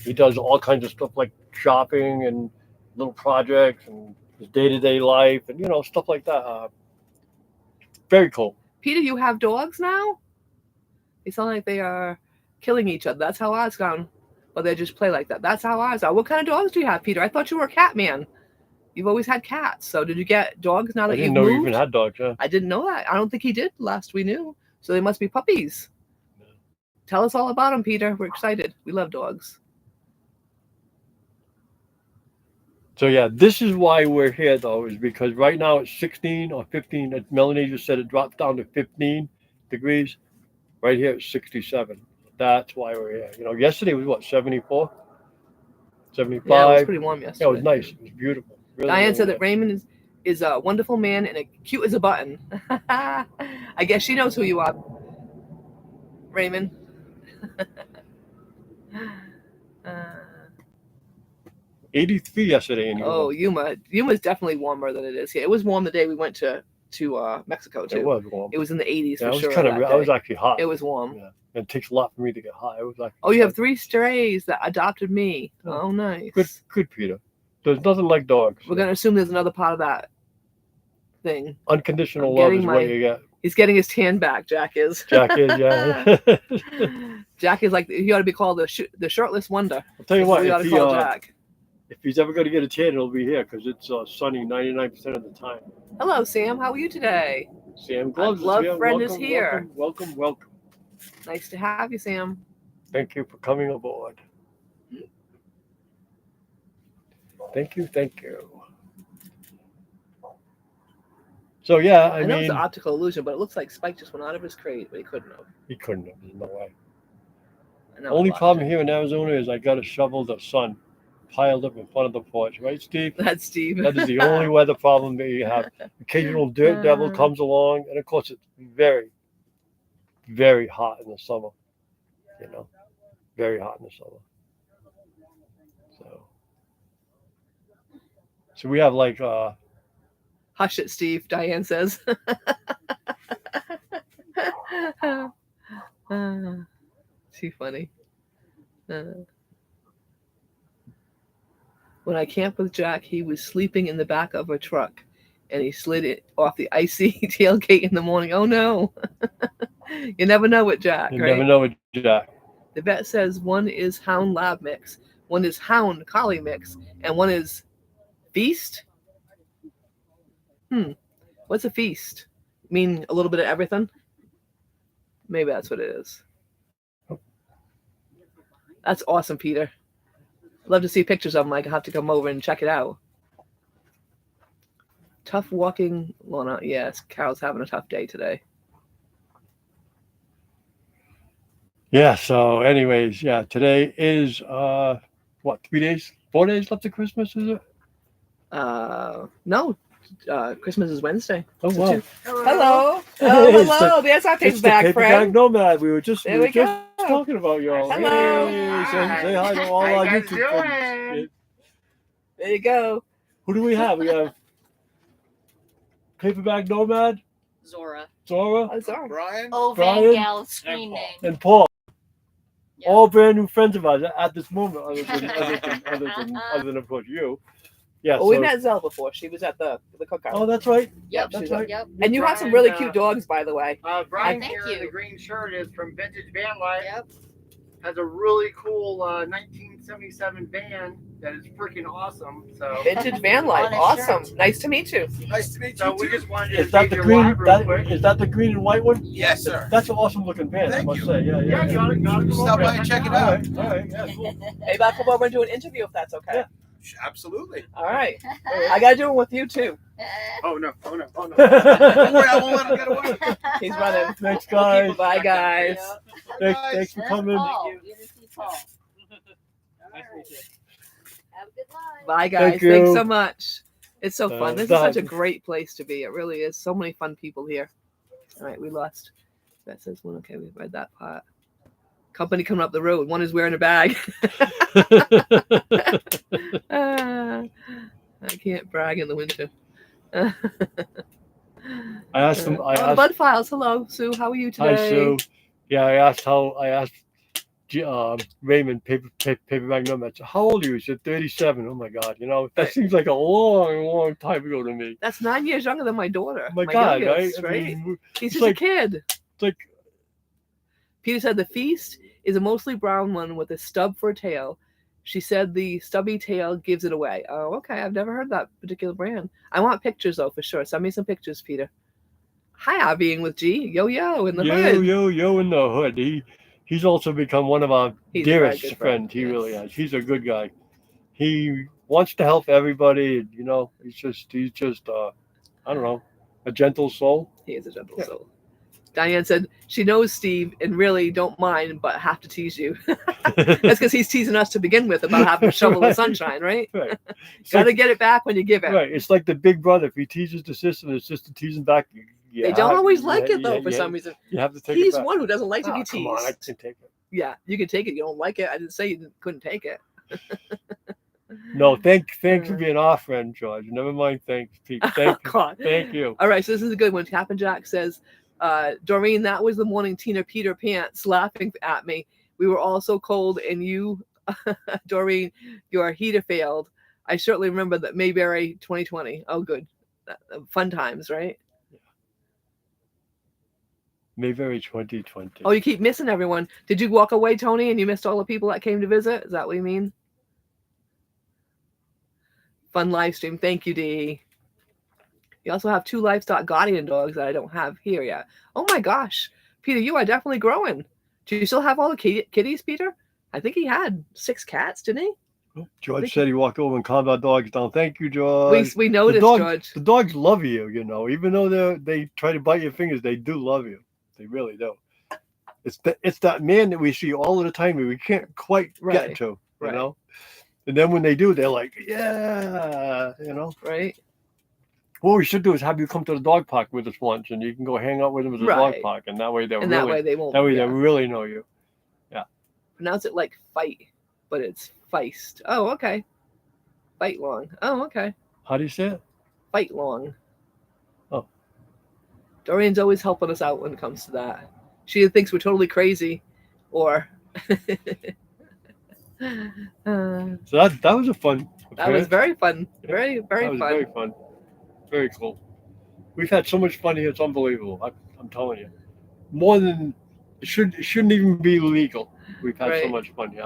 Speaker 3: He does all kinds of stuff like shopping and little projects and his day-to-day life and stuff like that. Very cool.
Speaker 2: Peter, you have dogs now? They sound like they are killing each other. That's how ours gone. But they just play like that. That's how ours are. What kind of dogs do you have, Peter? I thought you were a cat man. You've always had cats. So did you get dogs now that
Speaker 3: I
Speaker 2: you've
Speaker 3: didn't know
Speaker 2: moved?
Speaker 3: you even had dogs. Yeah.
Speaker 2: I didn't know that. I don't think he did last we knew. So they must be puppies. Tell us all about them, Peter. We're excited. We love dogs.
Speaker 3: So yeah, this is why we're here though, is because right now it's 16 or 15. As Melanie just said, it drops down to 15 degrees. Right here it's 67. That's why we're here. Yesterday was what, 74, 75.
Speaker 2: Yeah, it was pretty warm yesterday.
Speaker 3: Yeah, it was nice. It was beautiful. Really,
Speaker 2: Diane
Speaker 3: really
Speaker 2: said that
Speaker 3: nice.
Speaker 2: Raymond is a wonderful man and cute as a button. I guess she knows who you are, Raymond.
Speaker 3: 83 yesterday in
Speaker 2: Oh, Yuma. Yuma's definitely warmer than it is here. It was warm the day we went to Mexico too.
Speaker 3: It was warm.
Speaker 2: It was in the 80s
Speaker 3: Yeah,
Speaker 2: for sure.
Speaker 3: I was actually hot.
Speaker 2: It was warm.
Speaker 3: Yeah. It takes a lot for me to get hot. It was like,
Speaker 2: Oh, you have 3 strays that adopted me.
Speaker 3: Oh,
Speaker 2: Oh, nice.
Speaker 3: good, Peter. There's nothing like dogs.
Speaker 2: We're gonna assume there's another part of that thing.
Speaker 3: Unconditional
Speaker 2: I'm
Speaker 3: love
Speaker 2: getting
Speaker 3: is
Speaker 2: my-
Speaker 3: what you get.
Speaker 2: He's getting his tan back. Jack is.
Speaker 3: Jack is, yeah.
Speaker 2: Jack is like he ought to be called the shirtless wonder.
Speaker 3: I'll tell you what,
Speaker 2: we ought to call Jack.
Speaker 3: if he's ever going to get a tan, it'll be here because it's sunny 99% of the time.
Speaker 2: Hello, Sam. How are you today?
Speaker 3: Sam Gloves is
Speaker 2: glove
Speaker 3: here.
Speaker 2: friend is
Speaker 3: Welcome,
Speaker 2: here.
Speaker 3: Welcome.
Speaker 2: Nice to have you, Sam.
Speaker 3: Thank you for coming aboard. Thank you. So yeah,
Speaker 2: I
Speaker 3: I
Speaker 2: know it's
Speaker 3: mean,
Speaker 2: an optical illusion, but it looks like Spike just went out of his crate, but he couldn't have.
Speaker 3: he couldn't have. There's no way.
Speaker 2: I know
Speaker 3: Only
Speaker 2: it's
Speaker 3: problem
Speaker 2: locked.
Speaker 3: here in Arizona is I got to shovel the sun piled up in front of the porch, right, Steve?
Speaker 2: That's Steve.
Speaker 3: That is the only weather problem that you have. Occasional dirt devil comes along, and of course it's very, very hot in the summer. Very hot in the summer. So we have like
Speaker 2: Hush it, Steve. Diane says. Too funny. When I camped with Jack, he was sleeping in the back of a truck, and he slid it off the icy tailgate in the morning. Oh no! You never know with Jack,
Speaker 3: you
Speaker 2: right?
Speaker 3: never know with Jack.
Speaker 2: The vet says one is Hound Lab mix, one is Hound Collie mix, and one is Feast. What's a feast? Mean a little bit of everything? Maybe that's what it is. That's awesome, Peter. I'd love to see pictures of them. I have to come over and check it out. Tough walking, Lorna. Yes, Carol's having a tough day today.
Speaker 3: Yeah. So, anyways, yeah. Today is 4 days left of Christmas, is it?
Speaker 2: No. Christmas is Wednesday.
Speaker 3: Oh
Speaker 2: So
Speaker 3: wow.
Speaker 2: Hello.
Speaker 3: Hey,
Speaker 2: Hello. There's our
Speaker 3: It's
Speaker 2: paper
Speaker 3: the
Speaker 2: bag
Speaker 3: paper
Speaker 2: friend.
Speaker 3: bag nomad. We were just
Speaker 2: There we go.
Speaker 3: talking about y'all.
Speaker 2: Hello.
Speaker 3: Hey, say hi to all our
Speaker 1: guys
Speaker 3: YouTube friends.
Speaker 1: doing?
Speaker 2: There you go.
Speaker 3: Who do we have? We have Paperback Nomad,
Speaker 4: Zora.
Speaker 3: Zora,
Speaker 2: Oh, sorry.
Speaker 1: Brian?
Speaker 4: Oh,
Speaker 3: Brian?
Speaker 4: Van Gaal screen name.
Speaker 3: and Paul.
Speaker 4: Yep.
Speaker 3: All brand new friends of ours at this moment, other than of course you. Yeah.
Speaker 2: Well, we
Speaker 3: so-
Speaker 2: met Zell before. She was at the cookout.
Speaker 3: Oh, that's right.
Speaker 2: Yep,
Speaker 3: that's
Speaker 2: she's
Speaker 3: right.
Speaker 4: Yep.
Speaker 2: And you have some really cute dogs, by the way.
Speaker 1: Brian
Speaker 4: Thank
Speaker 1: here
Speaker 4: you.
Speaker 1: in the green shirt is from Vintage Van Life.
Speaker 4: Yep.
Speaker 1: Has a really cool 1977 van that is freaking awesome. So
Speaker 2: Vintage van life.
Speaker 4: On his
Speaker 2: Awesome.
Speaker 4: shirt.
Speaker 2: Nice to meet you.
Speaker 1: nice to meet you. So we just wanted
Speaker 3: Is
Speaker 1: to
Speaker 3: that
Speaker 1: give
Speaker 3: the
Speaker 1: you
Speaker 3: green?
Speaker 1: live real quick.
Speaker 3: Is that the green and white one?
Speaker 5: Yes, sir.
Speaker 3: That's an awesome looking van, I
Speaker 5: Thank
Speaker 3: must
Speaker 5: you.
Speaker 3: say. Yeah.
Speaker 1: Yeah, gotta come
Speaker 5: Stop
Speaker 1: over
Speaker 5: by and check it
Speaker 3: All
Speaker 5: out.
Speaker 3: right. All right. Yeah. Cool.
Speaker 2: Maybe I'll come over and do an interview if that's okay.
Speaker 3: Yeah.
Speaker 5: Absolutely.
Speaker 2: All right. I got to do it with you, too.
Speaker 1: Oh no! Oh no! Oh no!
Speaker 5: Don't worry, I won't let him get away.
Speaker 2: He's running.
Speaker 3: Thanks, guys.
Speaker 2: Bye, guys.
Speaker 3: Thanks for
Speaker 4: There's
Speaker 3: coming.
Speaker 4: Paul. You didn't see Paul. Have a good life.
Speaker 2: Bye, guys.
Speaker 3: you.
Speaker 2: Thanks so much. It's so fun. This is such a
Speaker 3: that-
Speaker 2: great place to be. It really is. So many fun people here. All right, we lost. That says one. Okay, we've read that part. Company coming up the road. One is wearing a bag. I can't brag in the winter.
Speaker 3: I asked them. I
Speaker 2: the
Speaker 3: asked.
Speaker 2: Bud Files. Hello, Sue. How are you today?
Speaker 3: Hi, Sue. Yeah, I asked Raymond paper bag number. I said, how old are you? He said 37. Oh my God, that
Speaker 2: Right.
Speaker 3: seems like a long time ago to me.
Speaker 2: That's 9 years younger than my daughter.
Speaker 3: Oh my God,
Speaker 2: youngest,
Speaker 3: right?
Speaker 2: right?
Speaker 3: I mean,
Speaker 2: He's
Speaker 3: it's
Speaker 2: just
Speaker 3: like-
Speaker 2: a kid.
Speaker 3: it's like
Speaker 2: Peter said the feast is a mostly brown one with a stub for a tail. She said the stubby tail gives it away. Oh, okay. I've never heard that particular brand. I want pictures though, for sure. Send me some pictures, Peter. Hi, being with G. Yo in the hood.
Speaker 3: yo in the hood. He's also become one of our
Speaker 2: He's a very
Speaker 3: dearest
Speaker 2: good
Speaker 3: friends.
Speaker 2: friend,
Speaker 3: He really
Speaker 2: yes.
Speaker 3: has. He's a good guy. He wants to help everybody. He's just I don't know, a gentle soul.
Speaker 2: He is a gentle
Speaker 3: Yeah.
Speaker 2: soul. Diane said she knows Steve and really don't mind, but have to tease you. That's because he's teasing us to begin with about having to shovel the
Speaker 3: Right.
Speaker 2: sunshine, right?
Speaker 3: Right. It's
Speaker 2: Got to
Speaker 3: like,
Speaker 2: get it back when you give it.
Speaker 3: right. It's like the big brother. If he teases the sister teases him back.
Speaker 2: They don't always like it though, for some reason.
Speaker 3: You have to take
Speaker 2: He's
Speaker 3: it back.
Speaker 2: one who doesn't like to be
Speaker 3: Oh, come on, I
Speaker 2: teased.
Speaker 3: can take it.
Speaker 2: Yeah, you can take it. You don't like it. I didn't say you couldn't take it.
Speaker 3: No, thanks for being our friend, George. Never mind. Thanks, Pete. Thank you.
Speaker 2: God.
Speaker 3: Thank you.
Speaker 2: All right, so this is a good one. Captain Jack says, Doreen, that was the morning Tina Peter Pants laughing at me. We were all so cold, and you, Doreen, your heater failed. I certainly remember that Mayberry 2020. Oh, good. Fun times, right?
Speaker 3: Mayberry 2020.
Speaker 2: Oh, you keep missing everyone. Did you walk away, Tony, and you missed all the people that came to visit? Is that what you mean? Fun live stream. Thank you, Dee. You also have 2 livestock guardian dogs that I don't have here yet. Oh my gosh. Peter, you are definitely growing. Do you still have all the kitties, Peter? I think he had 6 cats, didn't he?
Speaker 3: George said he walked over and calmed our dogs down. Thank you, George.
Speaker 2: We noticed, George.
Speaker 3: The dogs love you, even though they try to bite your fingers, they do love you. They really do. It's that man that we see all of the time that we can't quite get to, you know? And then when they do, they're like, yeah,
Speaker 2: Right.
Speaker 3: What we should do is have you come to the dog park with us once, and you can go hang out with them at the dog park, and that way they
Speaker 2: won't.
Speaker 3: That way they really know you. Yeah.
Speaker 2: Pronounce it like fight, but it's feist. Oh, okay. Fight long. Oh, okay.
Speaker 3: How do you say it?
Speaker 2: Fight long.
Speaker 3: Oh.
Speaker 2: Dorian's always helping us out when it comes to that. She thinks we're totally crazy, or.
Speaker 3: So that was a fun.
Speaker 2: That was very fun. Very
Speaker 3: that was
Speaker 2: fun.
Speaker 3: Very fun. Very cool. We've had so much fun here. It's unbelievable. I'm telling you, more than it shouldn't even be legal. We've had so much fun here.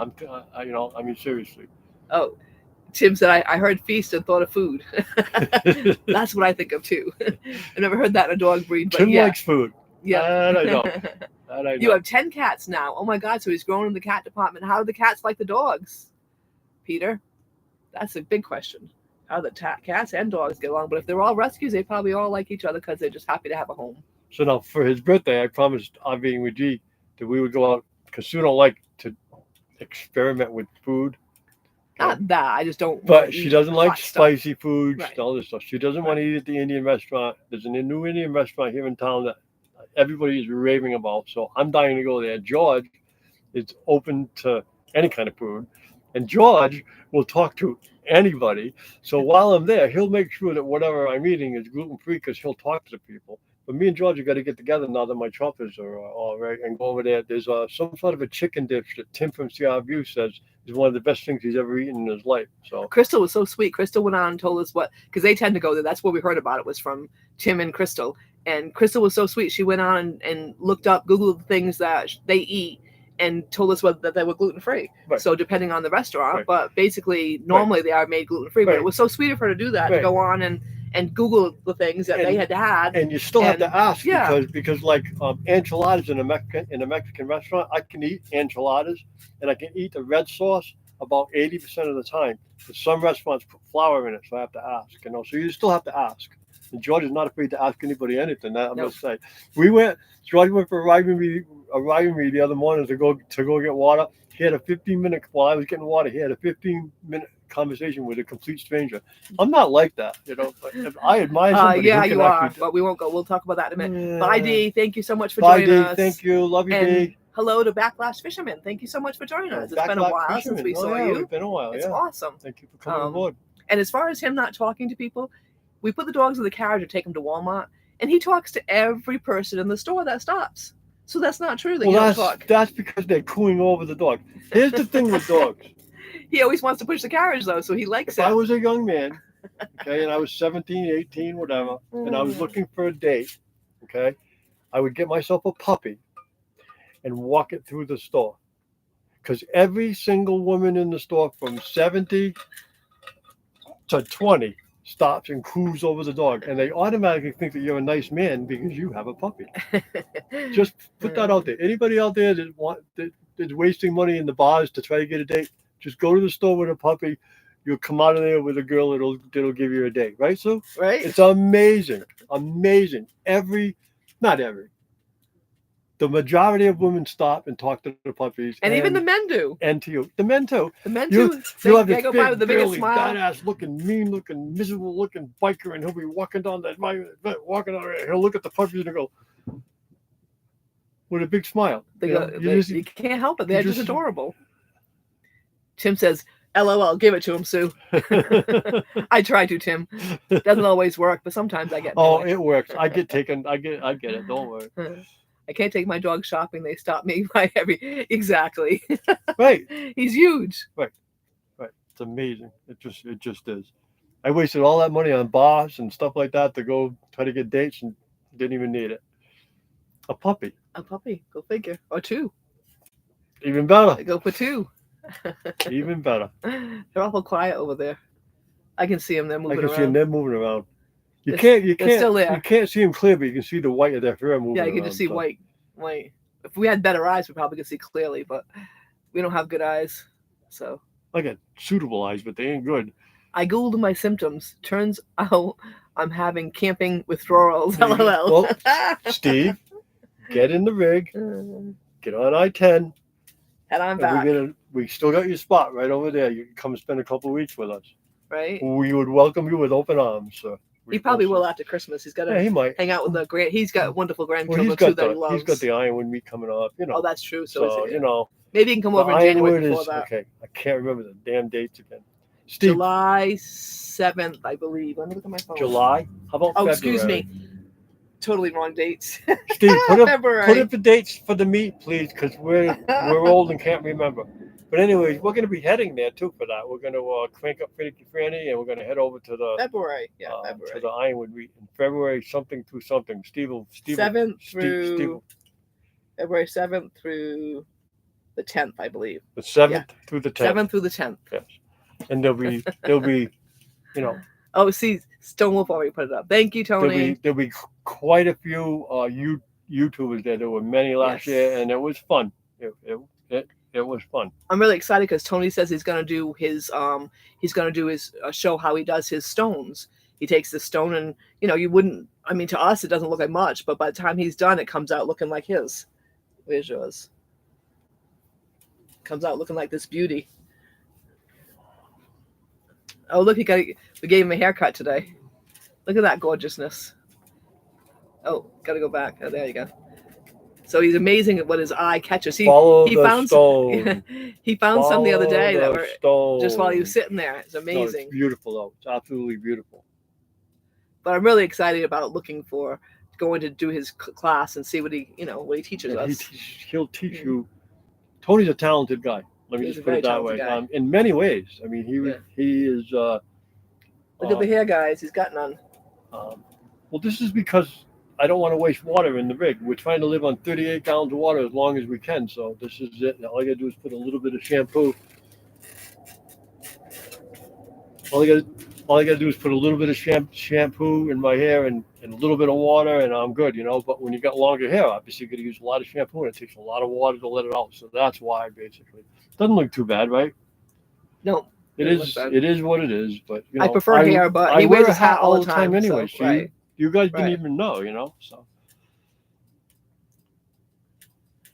Speaker 3: I mean, seriously.
Speaker 2: Oh, Tim said I heard feast and thought of food. That's what I think of too. I've never heard that in a dog breed, but
Speaker 3: Tim
Speaker 2: yeah.
Speaker 3: likes food.
Speaker 2: Yeah.
Speaker 3: That I know. That I know.
Speaker 2: You have 10 cats now. Oh my God! So he's grown in the cat department. How do the cats like the dogs, Peter? That's a big question. How do the cats and dogs get along? But if they're all rescues, they probably all like each other because they're just happy to have a home.
Speaker 3: So now for his birthday, I promised being with G that we would go out because Sue don't like to experiment with food.
Speaker 2: Not that I just don't.
Speaker 3: But she doesn't like
Speaker 2: hot stuff.
Speaker 3: spicy food,
Speaker 2: Right.
Speaker 3: all this stuff. She doesn't want to eat at the Indian restaurant. There's a new Indian restaurant here in town that everybody is raving about. So I'm dying to go there. George is open to any kind of food. And George will talk to anybody. So while I'm there, he'll make sure that whatever I'm eating is gluten-free because he'll talk to the people. But me and George have got to get together now that my choppers are all right and go over there. There's some sort of a chicken dish that Tim from CRView says is one of the best things he's ever eaten in his life. So
Speaker 2: Crystal was so sweet. Crystal went on and told us because they tend to go there. That's where we heard about it, was from Tim and Crystal. And Crystal was so sweet. She went on and looked up, Googled things that they eat, and told us that they were gluten-free.
Speaker 3: Right.
Speaker 2: So depending on the restaurant,
Speaker 3: Right.
Speaker 2: but basically normally they are made gluten-free. But
Speaker 3: Right.
Speaker 2: it was so sweet of her to do that, to
Speaker 3: Right.
Speaker 2: go on and Google the things that they had had.
Speaker 3: And you still have to ask
Speaker 2: yeah.
Speaker 3: because like enchiladas in a Mexican restaurant, I can eat enchiladas and I can eat the red sauce about 80% of the time. But some restaurants put flour in it, so I have to ask. So you still have to ask. And George is not afraid to ask anybody anything. That I must say. George went for a riding me the other morning to go get water. He had a 15-minute while I was getting water. He had a 15-minute conversation with a complete stranger. I'm not like that, you know. But if I admire somebody
Speaker 2: Yeah,
Speaker 3: who can
Speaker 2: you are,
Speaker 3: actually.
Speaker 2: but we won't go. We'll talk about that in a minute.
Speaker 3: Yeah.
Speaker 2: Bye, Dee. Thank you so much for
Speaker 3: Bye,
Speaker 2: joining
Speaker 3: Dee.
Speaker 2: us.
Speaker 3: Thank you. Love you,
Speaker 2: And
Speaker 3: Dee.
Speaker 2: hello to Backlash Fisherman. Thank you so much for joining us. It's been a
Speaker 3: Backlash
Speaker 2: while since
Speaker 3: Fisherman.
Speaker 2: we saw
Speaker 3: yeah,
Speaker 2: you.
Speaker 3: It's been a while.
Speaker 2: It's
Speaker 3: yeah.
Speaker 2: awesome.
Speaker 3: Thank you for coming aboard.
Speaker 2: And as far as him not talking to people, we put the dogs in the carriage and take them to Walmart, and he talks to every person in the store that stops. So that's not true that you don't talk.
Speaker 3: That's because they're cooing over the dog. Here's the thing with dogs.
Speaker 2: He always wants to push the carriage, though, so he likes
Speaker 3: If I
Speaker 2: it.
Speaker 3: was a young man, okay, and I was 17, 18, whatever, and I was looking for a date, okay, I would get myself a puppy and walk it through the store. Because every single woman in the store from 70 to 20 stops and coos over the dog, and they automatically think that you're a nice man because you have a puppy. Just put that out there. Anybody out there that is wasting money in the bars to try to get a date, just go to the store with a puppy. You'll come out of there with a girl that'll give you a date, right, Sue?
Speaker 2: Right?
Speaker 3: It's amazing. Not every. The majority of women stop and talk to the puppies,
Speaker 2: And even the men do.
Speaker 3: and to you, the men too.
Speaker 2: The men
Speaker 3: You-
Speaker 2: too.
Speaker 3: You have
Speaker 2: They
Speaker 3: this
Speaker 2: go by
Speaker 3: big,
Speaker 2: with the biggest
Speaker 3: burly,
Speaker 2: smile.
Speaker 3: badass looking, mean looking, miserable looking biker, and he'll be walking down that walking on it. He'll look at the puppies and go with a big smile.
Speaker 2: They
Speaker 3: You
Speaker 2: go,
Speaker 3: know,
Speaker 2: you can't help it. They're just
Speaker 3: just-
Speaker 2: adorable. Tim says, LOL, give it to him, Sue. I try to, Tim. Doesn't always work, but sometimes I get
Speaker 3: Oh,
Speaker 2: annoyed.
Speaker 3: it works. I get it. Don't worry.
Speaker 2: I can't take my dog shopping. They stop me by exactly.
Speaker 3: Right.
Speaker 2: He's huge.
Speaker 3: Right. It's amazing. It just is. I wasted all that money on bars and stuff like that to go try to get dates and didn't even need it. A puppy.
Speaker 2: A puppy. Go figure. Or two.
Speaker 3: Even better.
Speaker 2: Go for two.
Speaker 3: Even better.
Speaker 2: They're awful quiet over there. I can see them. They're
Speaker 3: I
Speaker 2: moving
Speaker 3: can see them.
Speaker 2: around.
Speaker 3: They're moving around. You
Speaker 2: They're
Speaker 3: can't.
Speaker 2: still there.
Speaker 3: You can't see them clear, but you can see the white of their fur moving.
Speaker 2: Yeah, you can
Speaker 3: around,
Speaker 2: just see
Speaker 3: so.
Speaker 2: white. If we had better eyes, we probably could see clearly, but we don't have good eyes. So
Speaker 3: I got suitable eyes, but they ain't good.
Speaker 2: I googled my symptoms. Turns out I'm having camping withdrawals.
Speaker 3: There you go.
Speaker 2: LOL.
Speaker 3: Steve, get in the rig. Get on I-10.
Speaker 2: Head on
Speaker 3: And
Speaker 2: back.
Speaker 3: we still got your spot right over there. You can come spend a couple of weeks with us.
Speaker 2: Right?
Speaker 3: We would welcome you with open arms, sir.
Speaker 2: He probably will after Christmas. He's got
Speaker 3: Yeah,
Speaker 2: to
Speaker 3: he might.
Speaker 2: hang out with the grand. He's got wonderful
Speaker 3: Well,
Speaker 2: grandchildren too that he loves.
Speaker 3: he's got the Ironwood meet coming up, you know.
Speaker 2: Oh, that's true. So,
Speaker 3: So,
Speaker 2: is it,
Speaker 3: you know,
Speaker 2: maybe he can come
Speaker 3: the
Speaker 2: over in January
Speaker 3: Ironwood
Speaker 2: before
Speaker 3: is
Speaker 2: that.
Speaker 3: okay. I can't remember the damn dates again. Steve,
Speaker 2: July 7th, I believe. Let me look at my phone.
Speaker 3: July. How about
Speaker 2: Oh,
Speaker 3: February?
Speaker 2: excuse me. Totally wrong dates.
Speaker 3: Steve,
Speaker 2: February.
Speaker 3: put up the dates for the meet, please, because we're old and can't remember. But anyways, we're going to be heading there too for that. We're going to crank up Finicky Franny, and we're going to head over to the
Speaker 2: February. Yeah,
Speaker 3: to
Speaker 2: February.
Speaker 3: the Ironwood meet in February something through something. Steve
Speaker 2: 7th through February 7th through the 10th, I believe.
Speaker 3: the 7th through the 10th.
Speaker 2: 7th through the 10th.
Speaker 3: Yes. And there'll be, you know,
Speaker 2: Oh, see, Stonewolf already put it up. Thank you, Tony.
Speaker 3: there'll be quite a few YouTubers there. There were many last year, and it was fun. It was fun.
Speaker 2: I'm really excited because Tony says he's gonna do his show how he does his stones. He takes the stone and you wouldn't. I mean, to us it doesn't look like much, but by the time he's done, it comes out looking like his. Where's yours? Comes out looking like this beauty. Oh, look, we gave him a haircut today. Look at that gorgeousness. Oh, gotta go back. Oh, there you go. So he's amazing at what his eye catches. He found
Speaker 3: stone.
Speaker 2: he found some the other day that
Speaker 3: Follow
Speaker 2: were
Speaker 3: the stone.
Speaker 2: just while he was sitting there. It's
Speaker 3: No,
Speaker 2: amazing.
Speaker 3: it's beautiful though. It's absolutely beautiful.
Speaker 2: But I'm really excited about going to do his class and see what he teaches
Speaker 3: And
Speaker 2: us.
Speaker 3: he'll teach you. Tony's a talented guy. Let me
Speaker 2: He's
Speaker 3: just
Speaker 2: a
Speaker 3: put it
Speaker 2: very
Speaker 3: that way.
Speaker 2: talented
Speaker 3: In many ways. I mean, he is.
Speaker 2: Look at the hair, guys. He's got none.
Speaker 3: Well, this is because I don't want to waste water in the rig. We're trying to live on 38 gallons of water as long as we can. So this is it. All I got to do is put a little bit of shampoo. All I got to do is put a little bit of shampoo in my hair and a little bit of water, and I'm good, But when you got longer hair, obviously you're going to use a lot of shampoo, and it takes a lot of water to let it out. So that's why, basically. Doesn't look too bad, right?
Speaker 2: No.
Speaker 3: It is what it is, but
Speaker 2: I prefer hair, but
Speaker 3: I
Speaker 2: he
Speaker 3: wear
Speaker 2: wears
Speaker 3: a
Speaker 2: his hat all the time
Speaker 3: anyway.
Speaker 2: so,
Speaker 3: So
Speaker 2: right.
Speaker 3: you guys didn't
Speaker 2: Right.
Speaker 3: even know, So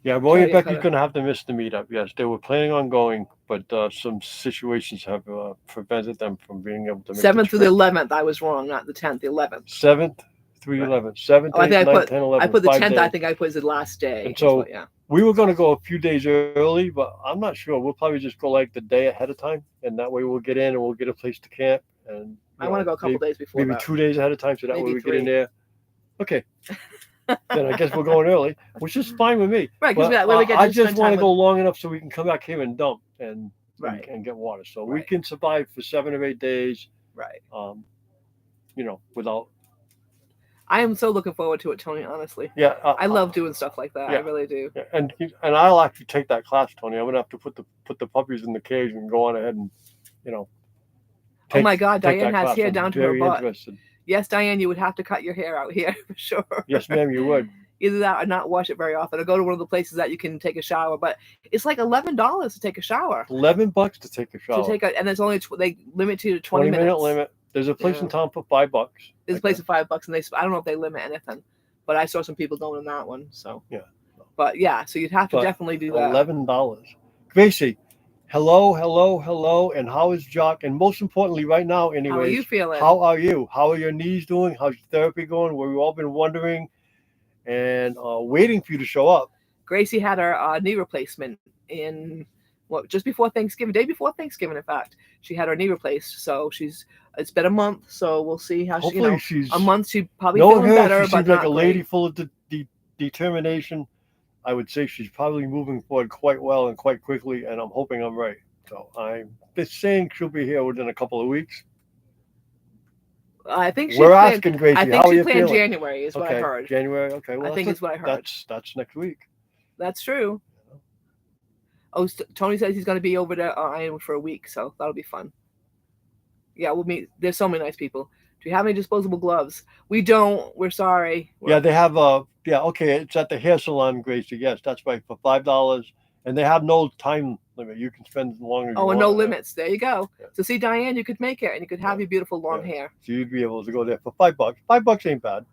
Speaker 3: Yeah, Roy and
Speaker 2: Okay,
Speaker 3: Becky's
Speaker 2: kinda-
Speaker 3: going to have to miss the meetup. Yes, they were planning on going, but some situations have prevented them from being able to make
Speaker 2: 7th
Speaker 3: the
Speaker 2: through the
Speaker 3: trip.
Speaker 2: 11th. I was wrong, not the 10th. The 11th.
Speaker 3: 7th through
Speaker 2: Right.
Speaker 3: 11th. 7th,
Speaker 2: Oh, I
Speaker 3: 8th,
Speaker 2: think
Speaker 3: 9th, 10, 11.
Speaker 2: I put the
Speaker 3: 5
Speaker 2: 10th. I
Speaker 3: days.
Speaker 2: think I put as the last day.
Speaker 3: And
Speaker 2: is
Speaker 3: so-
Speaker 2: what- yeah.
Speaker 3: We were going to go a few days early, but I'm not sure. We'll probably just go like the day ahead of time, and that way we'll get in and we'll get a place to camp. And
Speaker 2: I want to go a couple days before
Speaker 3: maybe
Speaker 2: that.
Speaker 3: 2 days ahead of time, so that way
Speaker 2: Maybe
Speaker 3: we get in
Speaker 2: 3.
Speaker 3: there. Okay. Then I guess we're going early, which is fine with me.
Speaker 2: Right, because
Speaker 3: But
Speaker 2: that way we get
Speaker 3: I
Speaker 2: to
Speaker 3: just
Speaker 2: spend
Speaker 3: want
Speaker 2: time
Speaker 3: to go long enough so we can come back here and dump and
Speaker 2: Right.
Speaker 3: and get water. So we
Speaker 2: Right.
Speaker 3: can survive for 7 or 8 days,
Speaker 2: Right.
Speaker 3: without.
Speaker 2: I am so looking forward to it, Tony. Honestly,
Speaker 3: Yeah,
Speaker 2: I love doing stuff like that. I
Speaker 3: yeah.
Speaker 2: really do.
Speaker 3: Yeah, and I'll actually take that class, Tony. I'm gonna have to put the puppies in the cage and go on ahead and,
Speaker 2: Oh my God,
Speaker 3: take
Speaker 2: Diane
Speaker 3: that
Speaker 2: has
Speaker 3: class.
Speaker 2: hair
Speaker 3: I'm
Speaker 2: down to her
Speaker 3: very
Speaker 2: butt.
Speaker 3: interested.
Speaker 2: Yes, Diane, you would have to cut your hair out here for sure.
Speaker 3: Yes, ma'am, you would.
Speaker 2: Either that or not wash it very often, or go to one of the places that you can take a shower. But it's like $11 to take a shower.
Speaker 3: $11 to take a shower.
Speaker 2: And there's only they limit you to 20 minutes.
Speaker 3: 20-minute limit. There's a place in
Speaker 2: Yeah.
Speaker 3: town for $5.
Speaker 2: There's a place at $5, and I don't know if they limit anything, but I saw some people going in that one. So
Speaker 3: Yeah.
Speaker 2: But yeah, so you'd have to
Speaker 3: But
Speaker 2: definitely do that.
Speaker 3: $11. Gracie, hello, and how is Jock? And most importantly, right now, anyways,
Speaker 2: How are you feeling?
Speaker 3: How are you? How are your knees doing? How's your therapy going? We've all been wondering and waiting for you to show up.
Speaker 2: Gracie had her knee replacement in just before Thanksgiving, day before Thanksgiving. In fact, she had her knee replaced, so it's been a month. So we'll see how
Speaker 3: Hopefully she's
Speaker 2: a month. She probably
Speaker 3: knowing
Speaker 2: feeling
Speaker 3: her.
Speaker 2: better,
Speaker 3: She
Speaker 2: but
Speaker 3: seems like
Speaker 2: not
Speaker 3: a lady
Speaker 2: great.
Speaker 3: full of determination. I would say she's probably moving forward quite well and quite quickly, and I'm hoping I'm right. So I'm just saying she'll be here within a couple of weeks.
Speaker 2: I think
Speaker 3: We're asking Gracie,
Speaker 2: I think
Speaker 3: how are
Speaker 2: she
Speaker 3: you
Speaker 2: planned
Speaker 3: feeling?
Speaker 2: January is what I heard.
Speaker 3: January. Okay, well,
Speaker 2: I think it's what I heard.
Speaker 3: That's next week.
Speaker 2: That's true. Oh, Tony says he's going to be over to Ironwood for a week, so that'll be fun. Yeah, we'll meet. There's so many nice people. Do you have any disposable gloves? We don't. We're sorry.
Speaker 3: Yeah, they have okay, it's at the hair salon, Gracie. Yes, that's right, for $5. And they have no time limit. You can spend as long as you
Speaker 2: Oh,
Speaker 3: want.
Speaker 2: and no
Speaker 3: there.
Speaker 2: limits. There you go.
Speaker 3: Yeah.
Speaker 2: So see, Diane, you could make it, and you could have your beautiful long hair.
Speaker 3: So you'd be able to go there for $5. $5 ain't bad.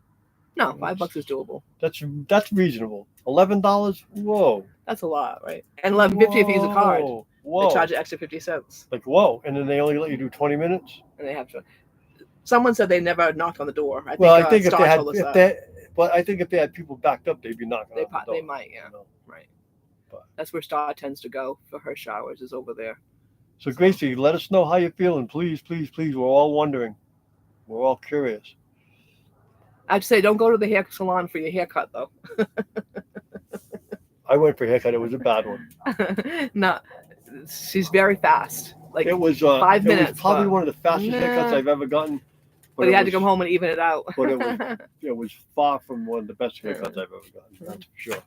Speaker 2: No, $5 is doable.
Speaker 3: That's reasonable. $11? Whoa.
Speaker 2: That's a lot, right? And $11.50 if you use a card.
Speaker 3: Whoa.
Speaker 2: They charge you extra 50 cents,
Speaker 3: Like, whoa. And then they only let you do 20 minutes?
Speaker 2: and they have to. Someone said they never knocked on the door. I think
Speaker 3: if
Speaker 2: Star
Speaker 3: they had,
Speaker 2: told us that.
Speaker 3: but I think if they had people backed up, they'd be knocking
Speaker 2: They
Speaker 3: on the door.
Speaker 2: they might, yeah.
Speaker 3: you know?
Speaker 2: Right.
Speaker 3: But-
Speaker 2: That's where Star tends to go for her showers, is over there.
Speaker 3: So Gracie, let us know how you're feeling. Please. We're all wondering. We're all curious.
Speaker 2: I'd say don't go to the hair salon for your haircut, though.
Speaker 3: I went for a haircut. It was a bad one.
Speaker 2: No, she's very fast. Like,
Speaker 3: It was
Speaker 2: 5
Speaker 3: It was
Speaker 2: minutes,
Speaker 3: probably
Speaker 2: but-
Speaker 3: one of the fastest
Speaker 2: Nah.
Speaker 3: haircuts I've ever gotten.
Speaker 2: but you
Speaker 3: it
Speaker 2: had to
Speaker 3: was-
Speaker 2: come home and even it out.
Speaker 3: But it was far from one of the best haircuts I've ever gotten. That's for sure.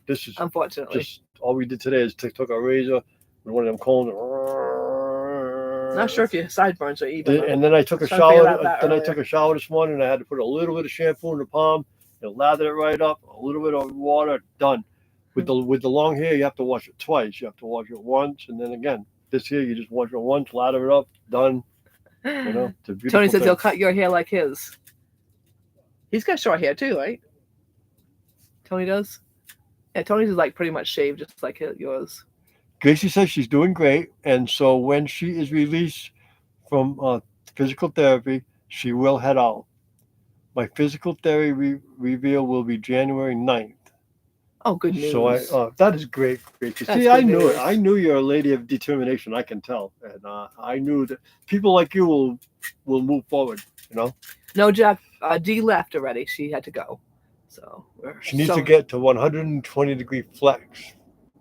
Speaker 3: This is
Speaker 2: Unfortunately.
Speaker 3: just all we did today is took a razor with one of them combs.
Speaker 2: Not sure if your sideburns are even.
Speaker 3: And then I took a
Speaker 2: Trying to figure
Speaker 3: shower.
Speaker 2: out that
Speaker 3: Then I
Speaker 2: earlier.
Speaker 3: took a shower this morning. And I had to put a little bit of shampoo in the palm and lather it right up. A little bit of water. Done. With the long hair, you have to wash it twice. You have to wash it once, and then again. This here, you just wash it once, lather it up, done. It's a beautiful
Speaker 2: Tony says
Speaker 3: thing.
Speaker 2: he'll cut your hair like his. He's got short hair too, right? Tony does. Yeah, Tony's is like pretty much shaved, just like yours.
Speaker 3: Gracie says she's doing great, and so when she is released from physical therapy, she will head out. My physical therapy reveal will be January 9th.
Speaker 2: Oh, good news.
Speaker 3: So that is great, Gracie.
Speaker 2: That's
Speaker 3: See, I
Speaker 2: good
Speaker 3: knew
Speaker 2: news.
Speaker 3: it. I knew you're a lady of determination. I can tell, and I knew that people like you will move forward.
Speaker 2: No, Jack. Dee left already. She had to go. So
Speaker 3: She needs to get to 120-degree flex.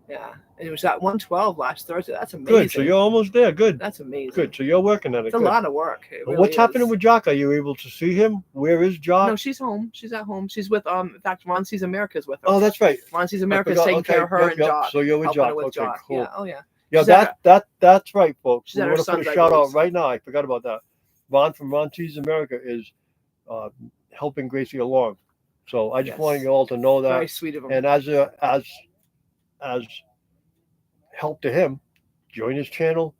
Speaker 2: Yeah, and it was at 112 last Thursday. That's amazing.
Speaker 3: Good. So you're almost there. Good.
Speaker 2: That's amazing.
Speaker 3: Good. So you're working at it.
Speaker 2: It's a
Speaker 3: Good.
Speaker 2: lot of work. It
Speaker 3: But
Speaker 2: really
Speaker 3: what's happening
Speaker 2: is.
Speaker 3: with Jock? Are you able to see him? Where is Jock?
Speaker 2: No, she's home. She's at home. She's with In fact, Ron Sees America's with her.
Speaker 3: Oh, that's right.
Speaker 2: Ron Sees
Speaker 3: I
Speaker 2: America's
Speaker 3: forgot.
Speaker 2: taking
Speaker 3: Okay,
Speaker 2: care of her
Speaker 3: yep,
Speaker 2: and
Speaker 3: yep.
Speaker 2: Jock.
Speaker 3: So you're with
Speaker 2: helping her
Speaker 3: Jock.
Speaker 2: with
Speaker 3: Okay,
Speaker 2: Jock.
Speaker 3: cool.
Speaker 2: Yeah. Oh yeah.
Speaker 3: Yeah,
Speaker 2: She's at
Speaker 3: that's right, folks.
Speaker 2: She's at
Speaker 3: We
Speaker 2: her
Speaker 3: want to put
Speaker 2: son's,
Speaker 3: a
Speaker 2: I
Speaker 3: shout out
Speaker 2: believe.
Speaker 3: right now. I forgot about that. Ron from Ron Sees America is helping Gracie along. So I just
Speaker 2: Yes.
Speaker 3: want you all to know that.
Speaker 2: Very sweet of him.
Speaker 3: And as help to him, join his channel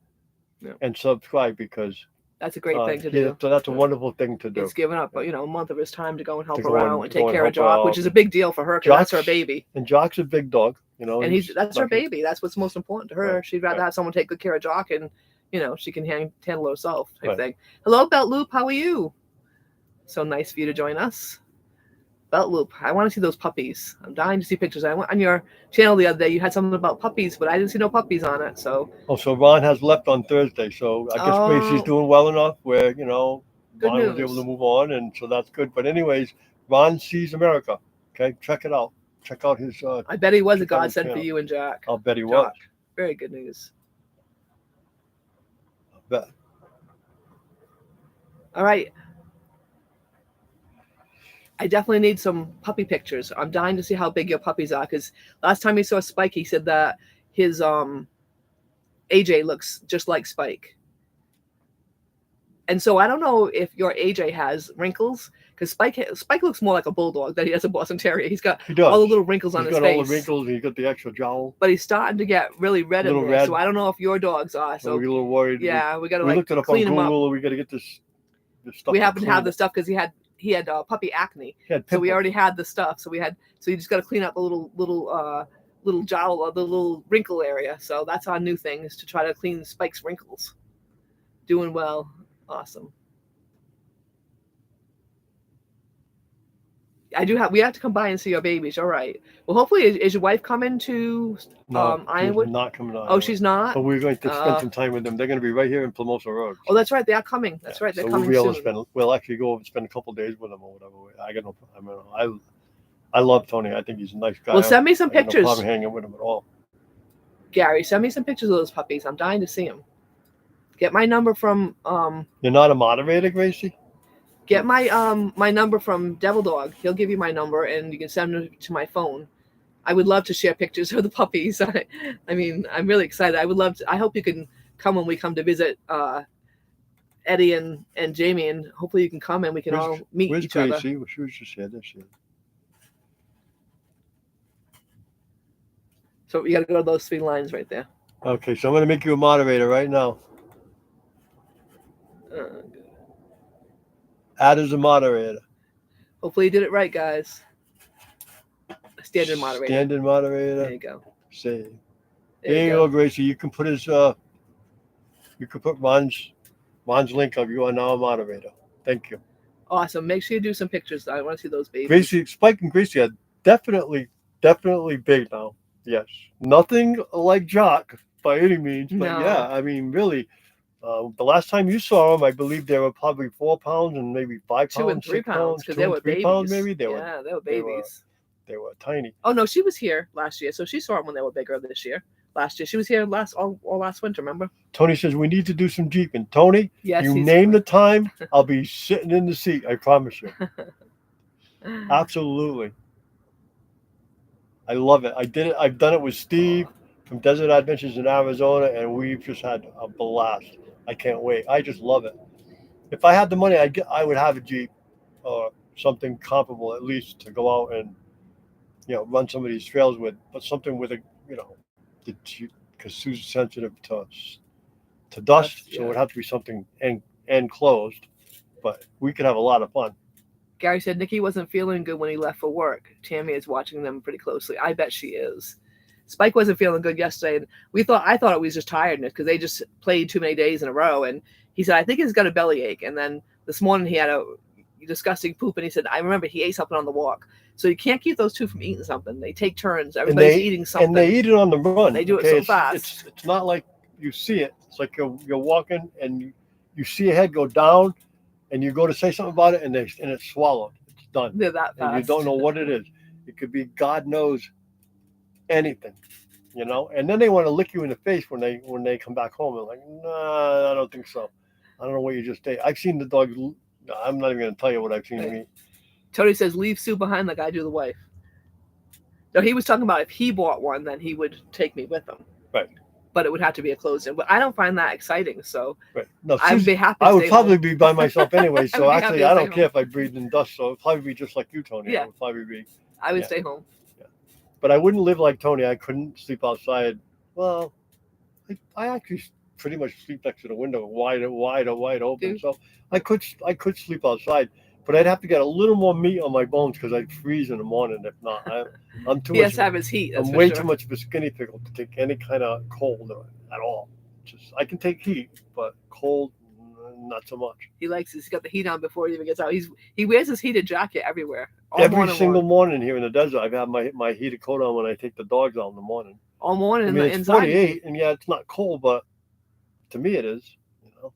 Speaker 2: Yeah.
Speaker 3: and subscribe because
Speaker 2: That's a great thing to do.
Speaker 3: So that's a wonderful thing to do.
Speaker 2: He's given up, a month of his time to go and help
Speaker 3: To
Speaker 2: her
Speaker 3: go
Speaker 2: out
Speaker 3: and
Speaker 2: and take
Speaker 3: go and
Speaker 2: care of
Speaker 3: help her
Speaker 2: Jock, which
Speaker 3: out.
Speaker 2: is a big deal for her because that's her
Speaker 3: Jock's-
Speaker 2: baby.
Speaker 3: And Jock's a big dog,
Speaker 2: And that's her baby. That's what's most important to her.
Speaker 3: Right,
Speaker 2: She'd rather
Speaker 3: right.
Speaker 2: have someone take good care of Jock and, she can handle herself type
Speaker 3: Right.
Speaker 2: thing. Hello, Belt Loop. How are you? So nice for you to join us. Belt Loop. I want to see those puppies. I'm dying to see pictures. I went on your channel the other day. You had something about puppies, but I didn't see no puppies on it. So
Speaker 3: Oh, so Ron has left on Thursday. So I guess Gracie's
Speaker 2: Oh.
Speaker 3: doing well enough where,
Speaker 2: Good
Speaker 3: Ron was able
Speaker 2: news.
Speaker 3: to move on. And so that's good. But anyways, Ron Sees America. Okay, check it out. Check out his,
Speaker 2: I bet he was a
Speaker 3: check out his
Speaker 2: godsend for
Speaker 3: channel.
Speaker 2: you and Jack.
Speaker 3: I'll bet he was.
Speaker 2: Jock. Very good news.
Speaker 3: I'll bet.
Speaker 2: All right. I definitely need some puppy pictures. I'm dying to see how big your puppies are because last time he saw Spike, he said that his AJ looks just like Spike. And so I don't know if your AJ has wrinkles because Spike looks more like a bulldog than he does a Boston Terrier. He's got
Speaker 3: He does.
Speaker 2: all the little wrinkles on
Speaker 3: He's
Speaker 2: his
Speaker 3: got
Speaker 2: face.
Speaker 3: all the wrinkles. He's got the extra jowl.
Speaker 2: But he's starting to get really red in
Speaker 3: Little
Speaker 2: there.
Speaker 3: red.
Speaker 2: So I don't know if your dogs are.
Speaker 3: So
Speaker 2: So
Speaker 3: we're a little worried.
Speaker 2: yeah, we got to
Speaker 3: We looked it up on
Speaker 2: clean him up.
Speaker 3: Google. We got to get this stuff.
Speaker 2: We happen to have
Speaker 3: clean.
Speaker 2: the stuff because he had puppy acne.
Speaker 3: He had
Speaker 2: So we
Speaker 3: pimples.
Speaker 2: already had the stuff. So you just got to clean up the little jowl or the little wrinkle area. So that's our new thing is to try to clean Spike's wrinkles. Doing well. Awesome. We have to come by and see your babies. All right. Well, hopefully, is your wife coming to
Speaker 3: No,
Speaker 2: Ironwood?
Speaker 3: she's not coming on.
Speaker 2: Oh, she's not?
Speaker 3: But we're going to spend
Speaker 2: Uh,
Speaker 3: some time with them. They're going to be right here in Plumosa Road.
Speaker 2: Oh, that's right. They are coming. That's right. They're
Speaker 3: so
Speaker 2: coming
Speaker 3: we'll be able
Speaker 2: soon.
Speaker 3: to spend. We'll actually go over and spend a couple of days with them or whatever. I love Tony. I think he's a nice guy.
Speaker 2: Well, send me some
Speaker 3: I got
Speaker 2: pictures.
Speaker 3: No problem hanging with him at all.
Speaker 2: Gary, send me some pictures of those puppies. I'm dying to see them. Get my number from
Speaker 3: You're not a moderator, Gracie?
Speaker 2: Get my my number from Devil Dog. He'll give you my number and you can send it to my phone. I would love to share pictures of the puppies. I mean, I'm really excited. I hope you can come when we come to visit Eddie and Jamie, and hopefully you can come and we can all meet
Speaker 3: Where's
Speaker 2: each other.
Speaker 3: Gracie? Well, she was just here. There she is.
Speaker 2: So you got to go to those 3 lines right there.
Speaker 3: Okay, so I'm going to make you a moderator right now. Add as a moderator.
Speaker 2: Hopefully you did it right, guys. Standard moderator.
Speaker 3: Standard moderator.
Speaker 2: There you go.
Speaker 3: Save.
Speaker 2: There
Speaker 3: There
Speaker 2: you
Speaker 3: you
Speaker 2: go.
Speaker 3: go, Gracie. You can put Ron's link up. You are now a moderator. Thank you.
Speaker 2: Awesome. Make sure you do some pictures. I want to see those babies.
Speaker 3: Gracie, Spike and Gracie are definitely big now. Yes. Nothing like Jock by any means, but
Speaker 2: No.
Speaker 3: yeah, I mean, really, the last time you saw them, I believe they were probably 4 pounds and maybe 5 pounds,
Speaker 2: 2 and 3
Speaker 3: 6
Speaker 2: pounds because
Speaker 3: 2
Speaker 2: they
Speaker 3: and
Speaker 2: were
Speaker 3: 3
Speaker 2: babies.
Speaker 3: pounds maybe. They
Speaker 2: yeah, they were
Speaker 3: they were-
Speaker 2: babies.
Speaker 3: tiny.
Speaker 2: Oh no, she was here last year, so she saw them when they were bigger this year. Last year, she was here all last winter. Remember?
Speaker 3: Tony says we need to do some jeeping. Tony,
Speaker 2: Yes.
Speaker 3: you name the time, I'll be sitting in the seat. I promise you. Absolutely. I love it. I did it. I've done it with Steve from Desert Adventures in Arizona, and we've just had a blast. I can't wait. I just love it. If I had the money, I would have a Jeep or something comparable at least to go out and run some of these trails with, but something with because Sue's sensitive to dust, so it would have to be something enclosed. But we could have a lot of fun.
Speaker 2: Gary said Nikki wasn't feeling good when he left for work. Tammy is watching them pretty closely. I bet she is. Spike wasn't feeling good yesterday, and I thought it was just tiredness because they just played too many days in a row. And he said, I think he's got a bellyache. And then this morning he had a disgusting poop, and he said, I remember he ate something on the walk. So you can't keep those two from eating something. They take turns. Everybody's eating something.
Speaker 3: And they eat it on the run.
Speaker 2: They do it so fast.
Speaker 3: It's not like you see it. It's like you're walking and you see a head go down, and you go to say something about it, and it's swallowed. It's done.
Speaker 2: They're that fast.
Speaker 3: And you don't know what it is. It could be God knows anything, And then they want to lick you in the face when they come back home. They're like, nah, I don't think so. I don't know what you just ate. I've seen the dogs. I'm not even going to tell you what I've seen them eat.
Speaker 2: Tony says, leave Sue behind like I do the wife. No, he was talking about if he bought one, then he would take me with him.
Speaker 3: Right.
Speaker 2: But it would have to be a closed-in. But I don't find that exciting, so
Speaker 3: Right. No,
Speaker 2: I'd be happy to
Speaker 3: I would
Speaker 2: stay
Speaker 3: probably
Speaker 2: home.
Speaker 3: be by myself anyway. So
Speaker 2: I'd be happy
Speaker 3: actually,
Speaker 2: to
Speaker 3: I
Speaker 2: stay
Speaker 3: don't care if I breathed in dust. So it'd probably be just like you, Tony.
Speaker 2: Yeah.
Speaker 3: It would probably be.
Speaker 2: I would
Speaker 3: yeah.
Speaker 2: stay home.
Speaker 3: But I wouldn't live like Tony. I couldn't sleep outside. Well, I actually pretty much sleep next to the window, wide open.
Speaker 2: Do-
Speaker 3: So I could sleep outside, but I'd have to get a little more meat on my bones because I'd freeze in the morning if not. I'm too
Speaker 2: He has
Speaker 3: much.
Speaker 2: to have his heat. That's
Speaker 3: I'm
Speaker 2: for
Speaker 3: way
Speaker 2: sure.
Speaker 3: too much of a skinny pickle to take any kind of cold at all. Just I can take heat, but cold, not so much.
Speaker 2: He's got the heat on before he even gets out. He wears his heated jacket everywhere. All
Speaker 3: Every
Speaker 2: morning
Speaker 3: single
Speaker 2: long.
Speaker 3: morning here in the desert, I've had my heated coat on when I take the dogs out in the morning.
Speaker 2: All morning
Speaker 3: I
Speaker 2: in
Speaker 3: mean,
Speaker 2: the
Speaker 3: it's
Speaker 2: inside.
Speaker 3: 48, and yeah, it's not cold, but to me it is. You know.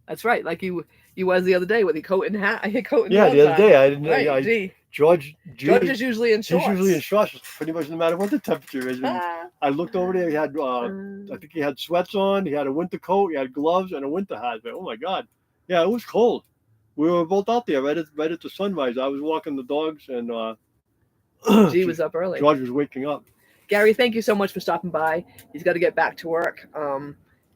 Speaker 2: That's right. Like you was the other day with your coat and hat. Coat and
Speaker 3: Yeah, the other
Speaker 2: outside.
Speaker 3: day I didn't.
Speaker 2: Right. Gee.
Speaker 3: George
Speaker 2: George is usually in
Speaker 3: he's
Speaker 2: shorts.
Speaker 3: usually in shorts, pretty much no matter what the temperature is. And
Speaker 2: Ah.
Speaker 3: I looked over there. He had, I think he had sweats on. He had a winter coat. He had gloves and a winter hat. But, oh my God, yeah, it was cold. We were both out there right at the sunrise. I was walking the dogs, and
Speaker 2: G was up early.
Speaker 3: George was waking up.
Speaker 2: Gary, thank you so much for stopping by. He's got to get back to work.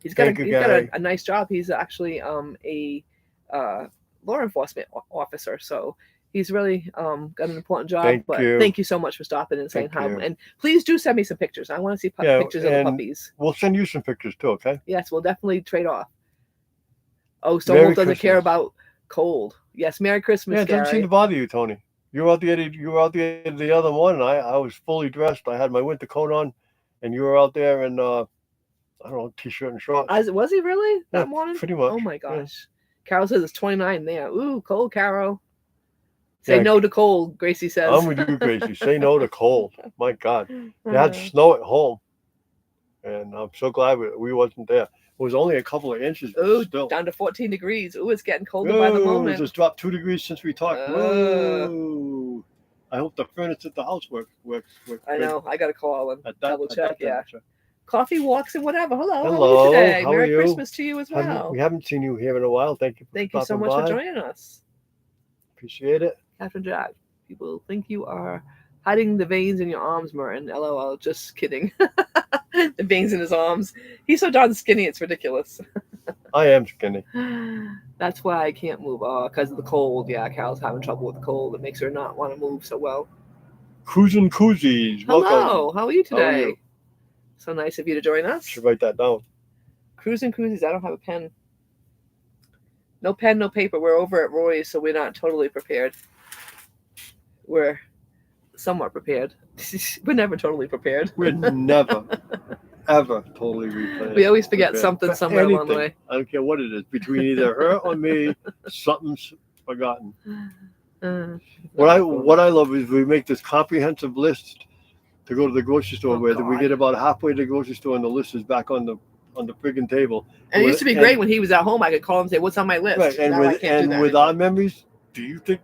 Speaker 2: He's got a nice job. He's actually a law enforcement officer, so he's really got an important job. Thank you so much for stopping and saying hi. And please do send me some pictures. I want to see pictures of the puppies.
Speaker 3: We'll send you some pictures too, okay?
Speaker 2: Yes, we'll definitely trade off. Oh, Stonewall doesn't care about cold. Yes, Merry Christmas,
Speaker 3: Yeah, it doesn't
Speaker 2: Gary.
Speaker 3: seem to bother you, Tony. You were out there the other morning. I was fully dressed. I had my winter coat on, and you were out there in I don't know, t-shirt and shorts.
Speaker 2: Was he really that morning?
Speaker 3: Pretty much.
Speaker 2: Oh my gosh. Yeah. Carol says it's 29 there. Ooh, cold, Carol. Say no to cold, Gracie says.
Speaker 3: I'm with you, Gracie. Say no to cold. My God. They had snow at home. And I'm so glad we wasn't there. It was only a couple of inches.
Speaker 2: Ooh,
Speaker 3: still.
Speaker 2: Down to 14 degrees. Ooh, it's getting colder by the moment.
Speaker 3: It just dropped 2 degrees since we talked. Whoa. I hope the furnace at the house works.
Speaker 2: I know. I got to call and double check. Yeah. Coffee walks and whatever. Hello. How are you today? Merry Christmas to you as well.
Speaker 3: We haven't seen you here in a while. Thank you.
Speaker 2: Thank you so much for joining us.
Speaker 3: Appreciate it.
Speaker 2: Captain Jack. People think you are hiding the veins in your arms, Merton. LOL. Just kidding. The veins in his arms. He's so darn skinny. It's ridiculous.
Speaker 3: I am skinny.
Speaker 2: That's why I can't move. Because of the cold. Yeah, Carol's having trouble with the cold. It makes her not want to move so well.
Speaker 3: Cruising Koozies.
Speaker 2: Hello.
Speaker 3: Welcome.
Speaker 2: How are you today?
Speaker 3: How are you?
Speaker 2: So nice of you to join us.
Speaker 3: Should write that down.
Speaker 2: Cruising Koozies. I don't have a pen. No pen, no paper. We're over at Roy's, so we're not totally prepared. We're somewhat prepared. We're never totally prepared.
Speaker 3: We're never, ever totally prepared.
Speaker 2: We always forget something somewhere along the way.
Speaker 3: I don't care what it is. Between either her or me, something's forgotten. What I love is we make this comprehensive list to go to the grocery store with. We get about halfway to the grocery store and the list is back on the friggin' table.
Speaker 2: And it used to be great when he was at home. I could call him and say, "What's on my list?"
Speaker 3: Right. And with
Speaker 2: our
Speaker 3: memories, do you think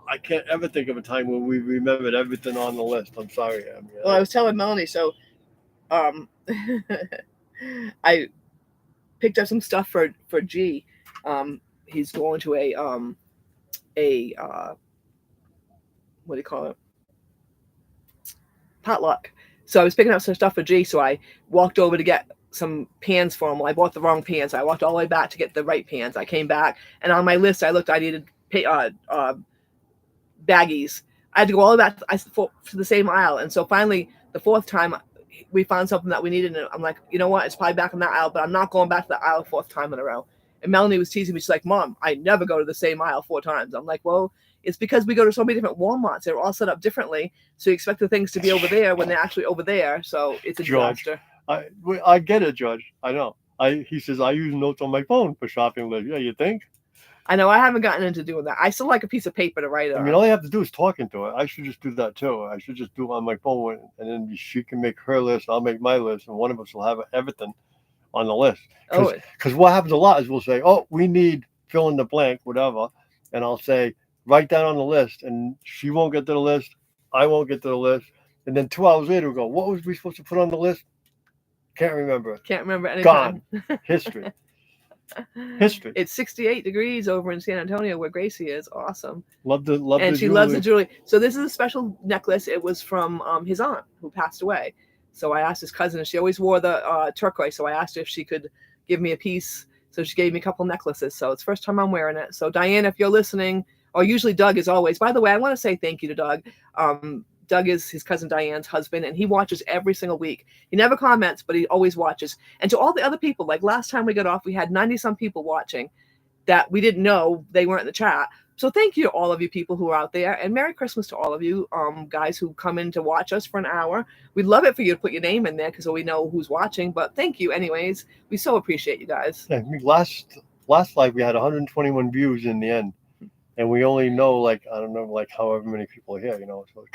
Speaker 3: I can't ever think of a time when we remembered everything on the list? I'm sorry, Em.
Speaker 2: Well, I was telling Melanie, so I picked up some stuff for G. He's going to a what do you call it? Potluck. So I was picking up some stuff for G. So I walked over to get some pans for him. Well, I bought the wrong pans. I walked all the way back to get the right pans. I came back, and on my list, I needed baggies. I had to go all the way back for the same aisle. And so finally, the fourth time, we found something that we needed. And I'm like, you know what? It's probably back in that aisle, but I'm not going back to the aisle fourth time in a row. And Melanie was teasing me. She's like, "Mom, I never go to the same aisle 4 times." I'm like, well, it's because we go to so many different Walmarts. They're all set up differently. So you expect the things to be over there when they're actually over there. So it's a disaster.
Speaker 3: I get it, Judge. I know. He says, I use notes on my phone for shopping list. Yeah, you think?
Speaker 2: I know. I haven't gotten into doing that. I still like a piece of paper to write on.
Speaker 3: I mean, all I have to do is talking to it. I should just do that too. I should just do it on my phone, and then she can make her list. I'll make my list, and one of us will have everything on the list. Because what happens a lot is we'll say, "Oh, we need fill in the blank, whatever," and I'll say, "Write that on the list," and she won't get to the list. I won't get to the list, and then 2 hours later we go, "What was we supposed to put on the list?" Can't remember.
Speaker 2: Can't remember anything.
Speaker 3: Gone. History. History.
Speaker 2: It's 68 degrees over in San Antonio where Gracie is. Awesome.
Speaker 3: Love
Speaker 2: and she loves the jewelry. So this is a special necklace. It was from his aunt who passed away. So I asked his cousin, and she always wore the turquoise. So I asked her if she could give me a piece. So she gave me a couple necklaces. So it's the first time I'm wearing it. So Diane, if you're listening, or usually Doug is always. By the way, I want to say thank you to Doug. Doug is his cousin Diane's husband, and he watches every single week. He never comments, but he always watches. And to all the other people, like last time we got off, we had 90-some people watching that we didn't know they weren't in the chat. So thank you to all of you people who are out there, and Merry Christmas to all of you guys who come in to watch us for an hour. We'd love it for you to put your name in there because we know who's watching, but thank you anyways. We so appreciate you guys.
Speaker 3: Yeah, last live we had 121 views in the end, and we only know like I don't know like however many people are here, you know. So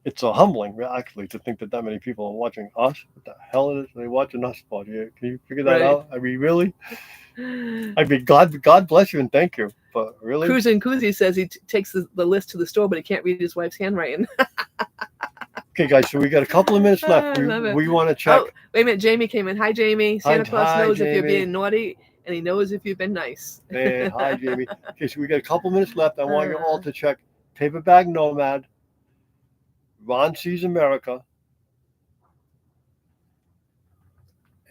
Speaker 3: it's a humbling actually to think that many people are watching us. What the hell are they watching us for? Can you figure that
Speaker 2: Right.
Speaker 3: out? I mean, really? I mean, God bless you and thank you, but really.
Speaker 2: Cruising Koozie says he takes the list to the store, but he can't read his wife's handwriting.
Speaker 3: Okay, guys, so we got a couple of minutes left.
Speaker 2: I love it.
Speaker 3: We want to check.
Speaker 2: Oh, wait a minute. Jamie came in. Hi, Jamie. Santa Claus
Speaker 3: Hi,
Speaker 2: knows if you're
Speaker 3: Jamie.
Speaker 2: being naughty, and he knows if you've been nice.
Speaker 3: Man, hi, Jamie. Okay, so we got a couple minutes left. I want you all to check Paper Bag Nomad, Ron Sees America,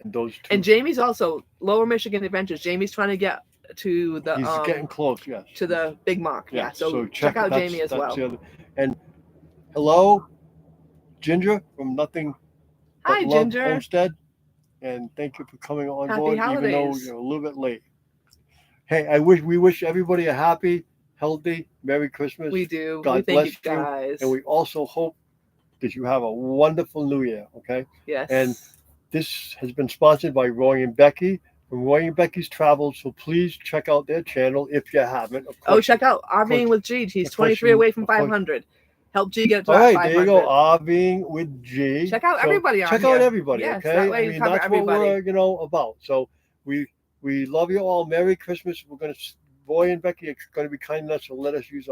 Speaker 3: and those two.
Speaker 2: And Jamie's also Lower Michigan Adventures. Jamie's trying to get to the
Speaker 3: He's getting close, yes.
Speaker 2: to the Big Mark. Yeah. So check out
Speaker 3: that's-
Speaker 2: Jamie as
Speaker 3: that's
Speaker 2: well.
Speaker 3: the other- And hello, Ginger from Nothing But
Speaker 2: Hi,
Speaker 3: Love
Speaker 2: Ginger.
Speaker 3: Homestead, and thank you for coming on
Speaker 2: Happy
Speaker 3: board, even though
Speaker 2: holidays.
Speaker 3: you're a little bit late. Hey, we wish everybody a happy, healthy, Merry Christmas.
Speaker 2: We do.
Speaker 3: God
Speaker 2: we thank
Speaker 3: bless
Speaker 2: you
Speaker 3: you,
Speaker 2: guys.
Speaker 3: And we also hope that you have a wonderful New Year. Okay.
Speaker 2: yes.
Speaker 3: and This has been sponsored by Roy and Becky from Roy and Becky's Travels. So please check out their channel if you haven't. Of
Speaker 2: oh,
Speaker 3: course,
Speaker 2: check out RVing with G. He's 23 away from
Speaker 3: of course.
Speaker 2: 500. Help G get to
Speaker 3: All
Speaker 2: that
Speaker 3: right,
Speaker 2: 500.
Speaker 3: there you go. RVing with G.
Speaker 2: Check out
Speaker 3: So
Speaker 2: everybody on
Speaker 3: check
Speaker 2: here.
Speaker 3: out everybody.
Speaker 2: Yes,
Speaker 3: Okay.
Speaker 2: that way you cover
Speaker 3: that's what
Speaker 2: everybody.
Speaker 3: we're about. So we love you all. Merry Christmas. We're gonna Roy and Becky are going to be kind enough to let us use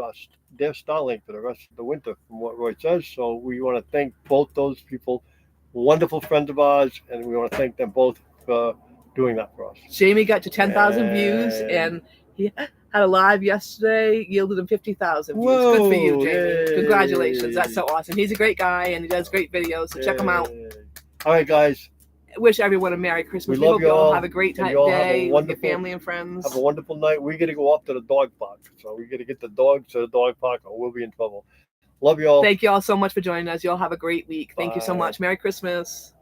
Speaker 3: their Starlink for the rest of the winter, from what Roy says. So we want to thank both those people, wonderful friends of ours, and we want to thank them both for doing that for us.
Speaker 2: Jamie got to 10,000 views,
Speaker 3: And-
Speaker 2: and he had a live yesterday, yielded him 50,000 views. Good for you,
Speaker 3: Whoa,
Speaker 2: Jamie.
Speaker 3: yay.
Speaker 2: Congratulations. That's so awesome. He's a great guy, and he does great videos, so check him out.
Speaker 3: Yay. All right, guys.
Speaker 2: Wish everyone a Merry Christmas.
Speaker 3: We love
Speaker 2: hope
Speaker 3: you
Speaker 2: you all
Speaker 3: all,
Speaker 2: have a great
Speaker 3: and you all have a
Speaker 2: day with your
Speaker 3: wonderful-
Speaker 2: family and friends.
Speaker 3: Have a wonderful night. We got to go off to the dog park. So we got to get the dogs to the dog park or we'll be in trouble. Love you all.
Speaker 2: Thank you all so much for joining us. You all have a great week. Thank you so
Speaker 3: Bye.
Speaker 2: much. Merry Christmas.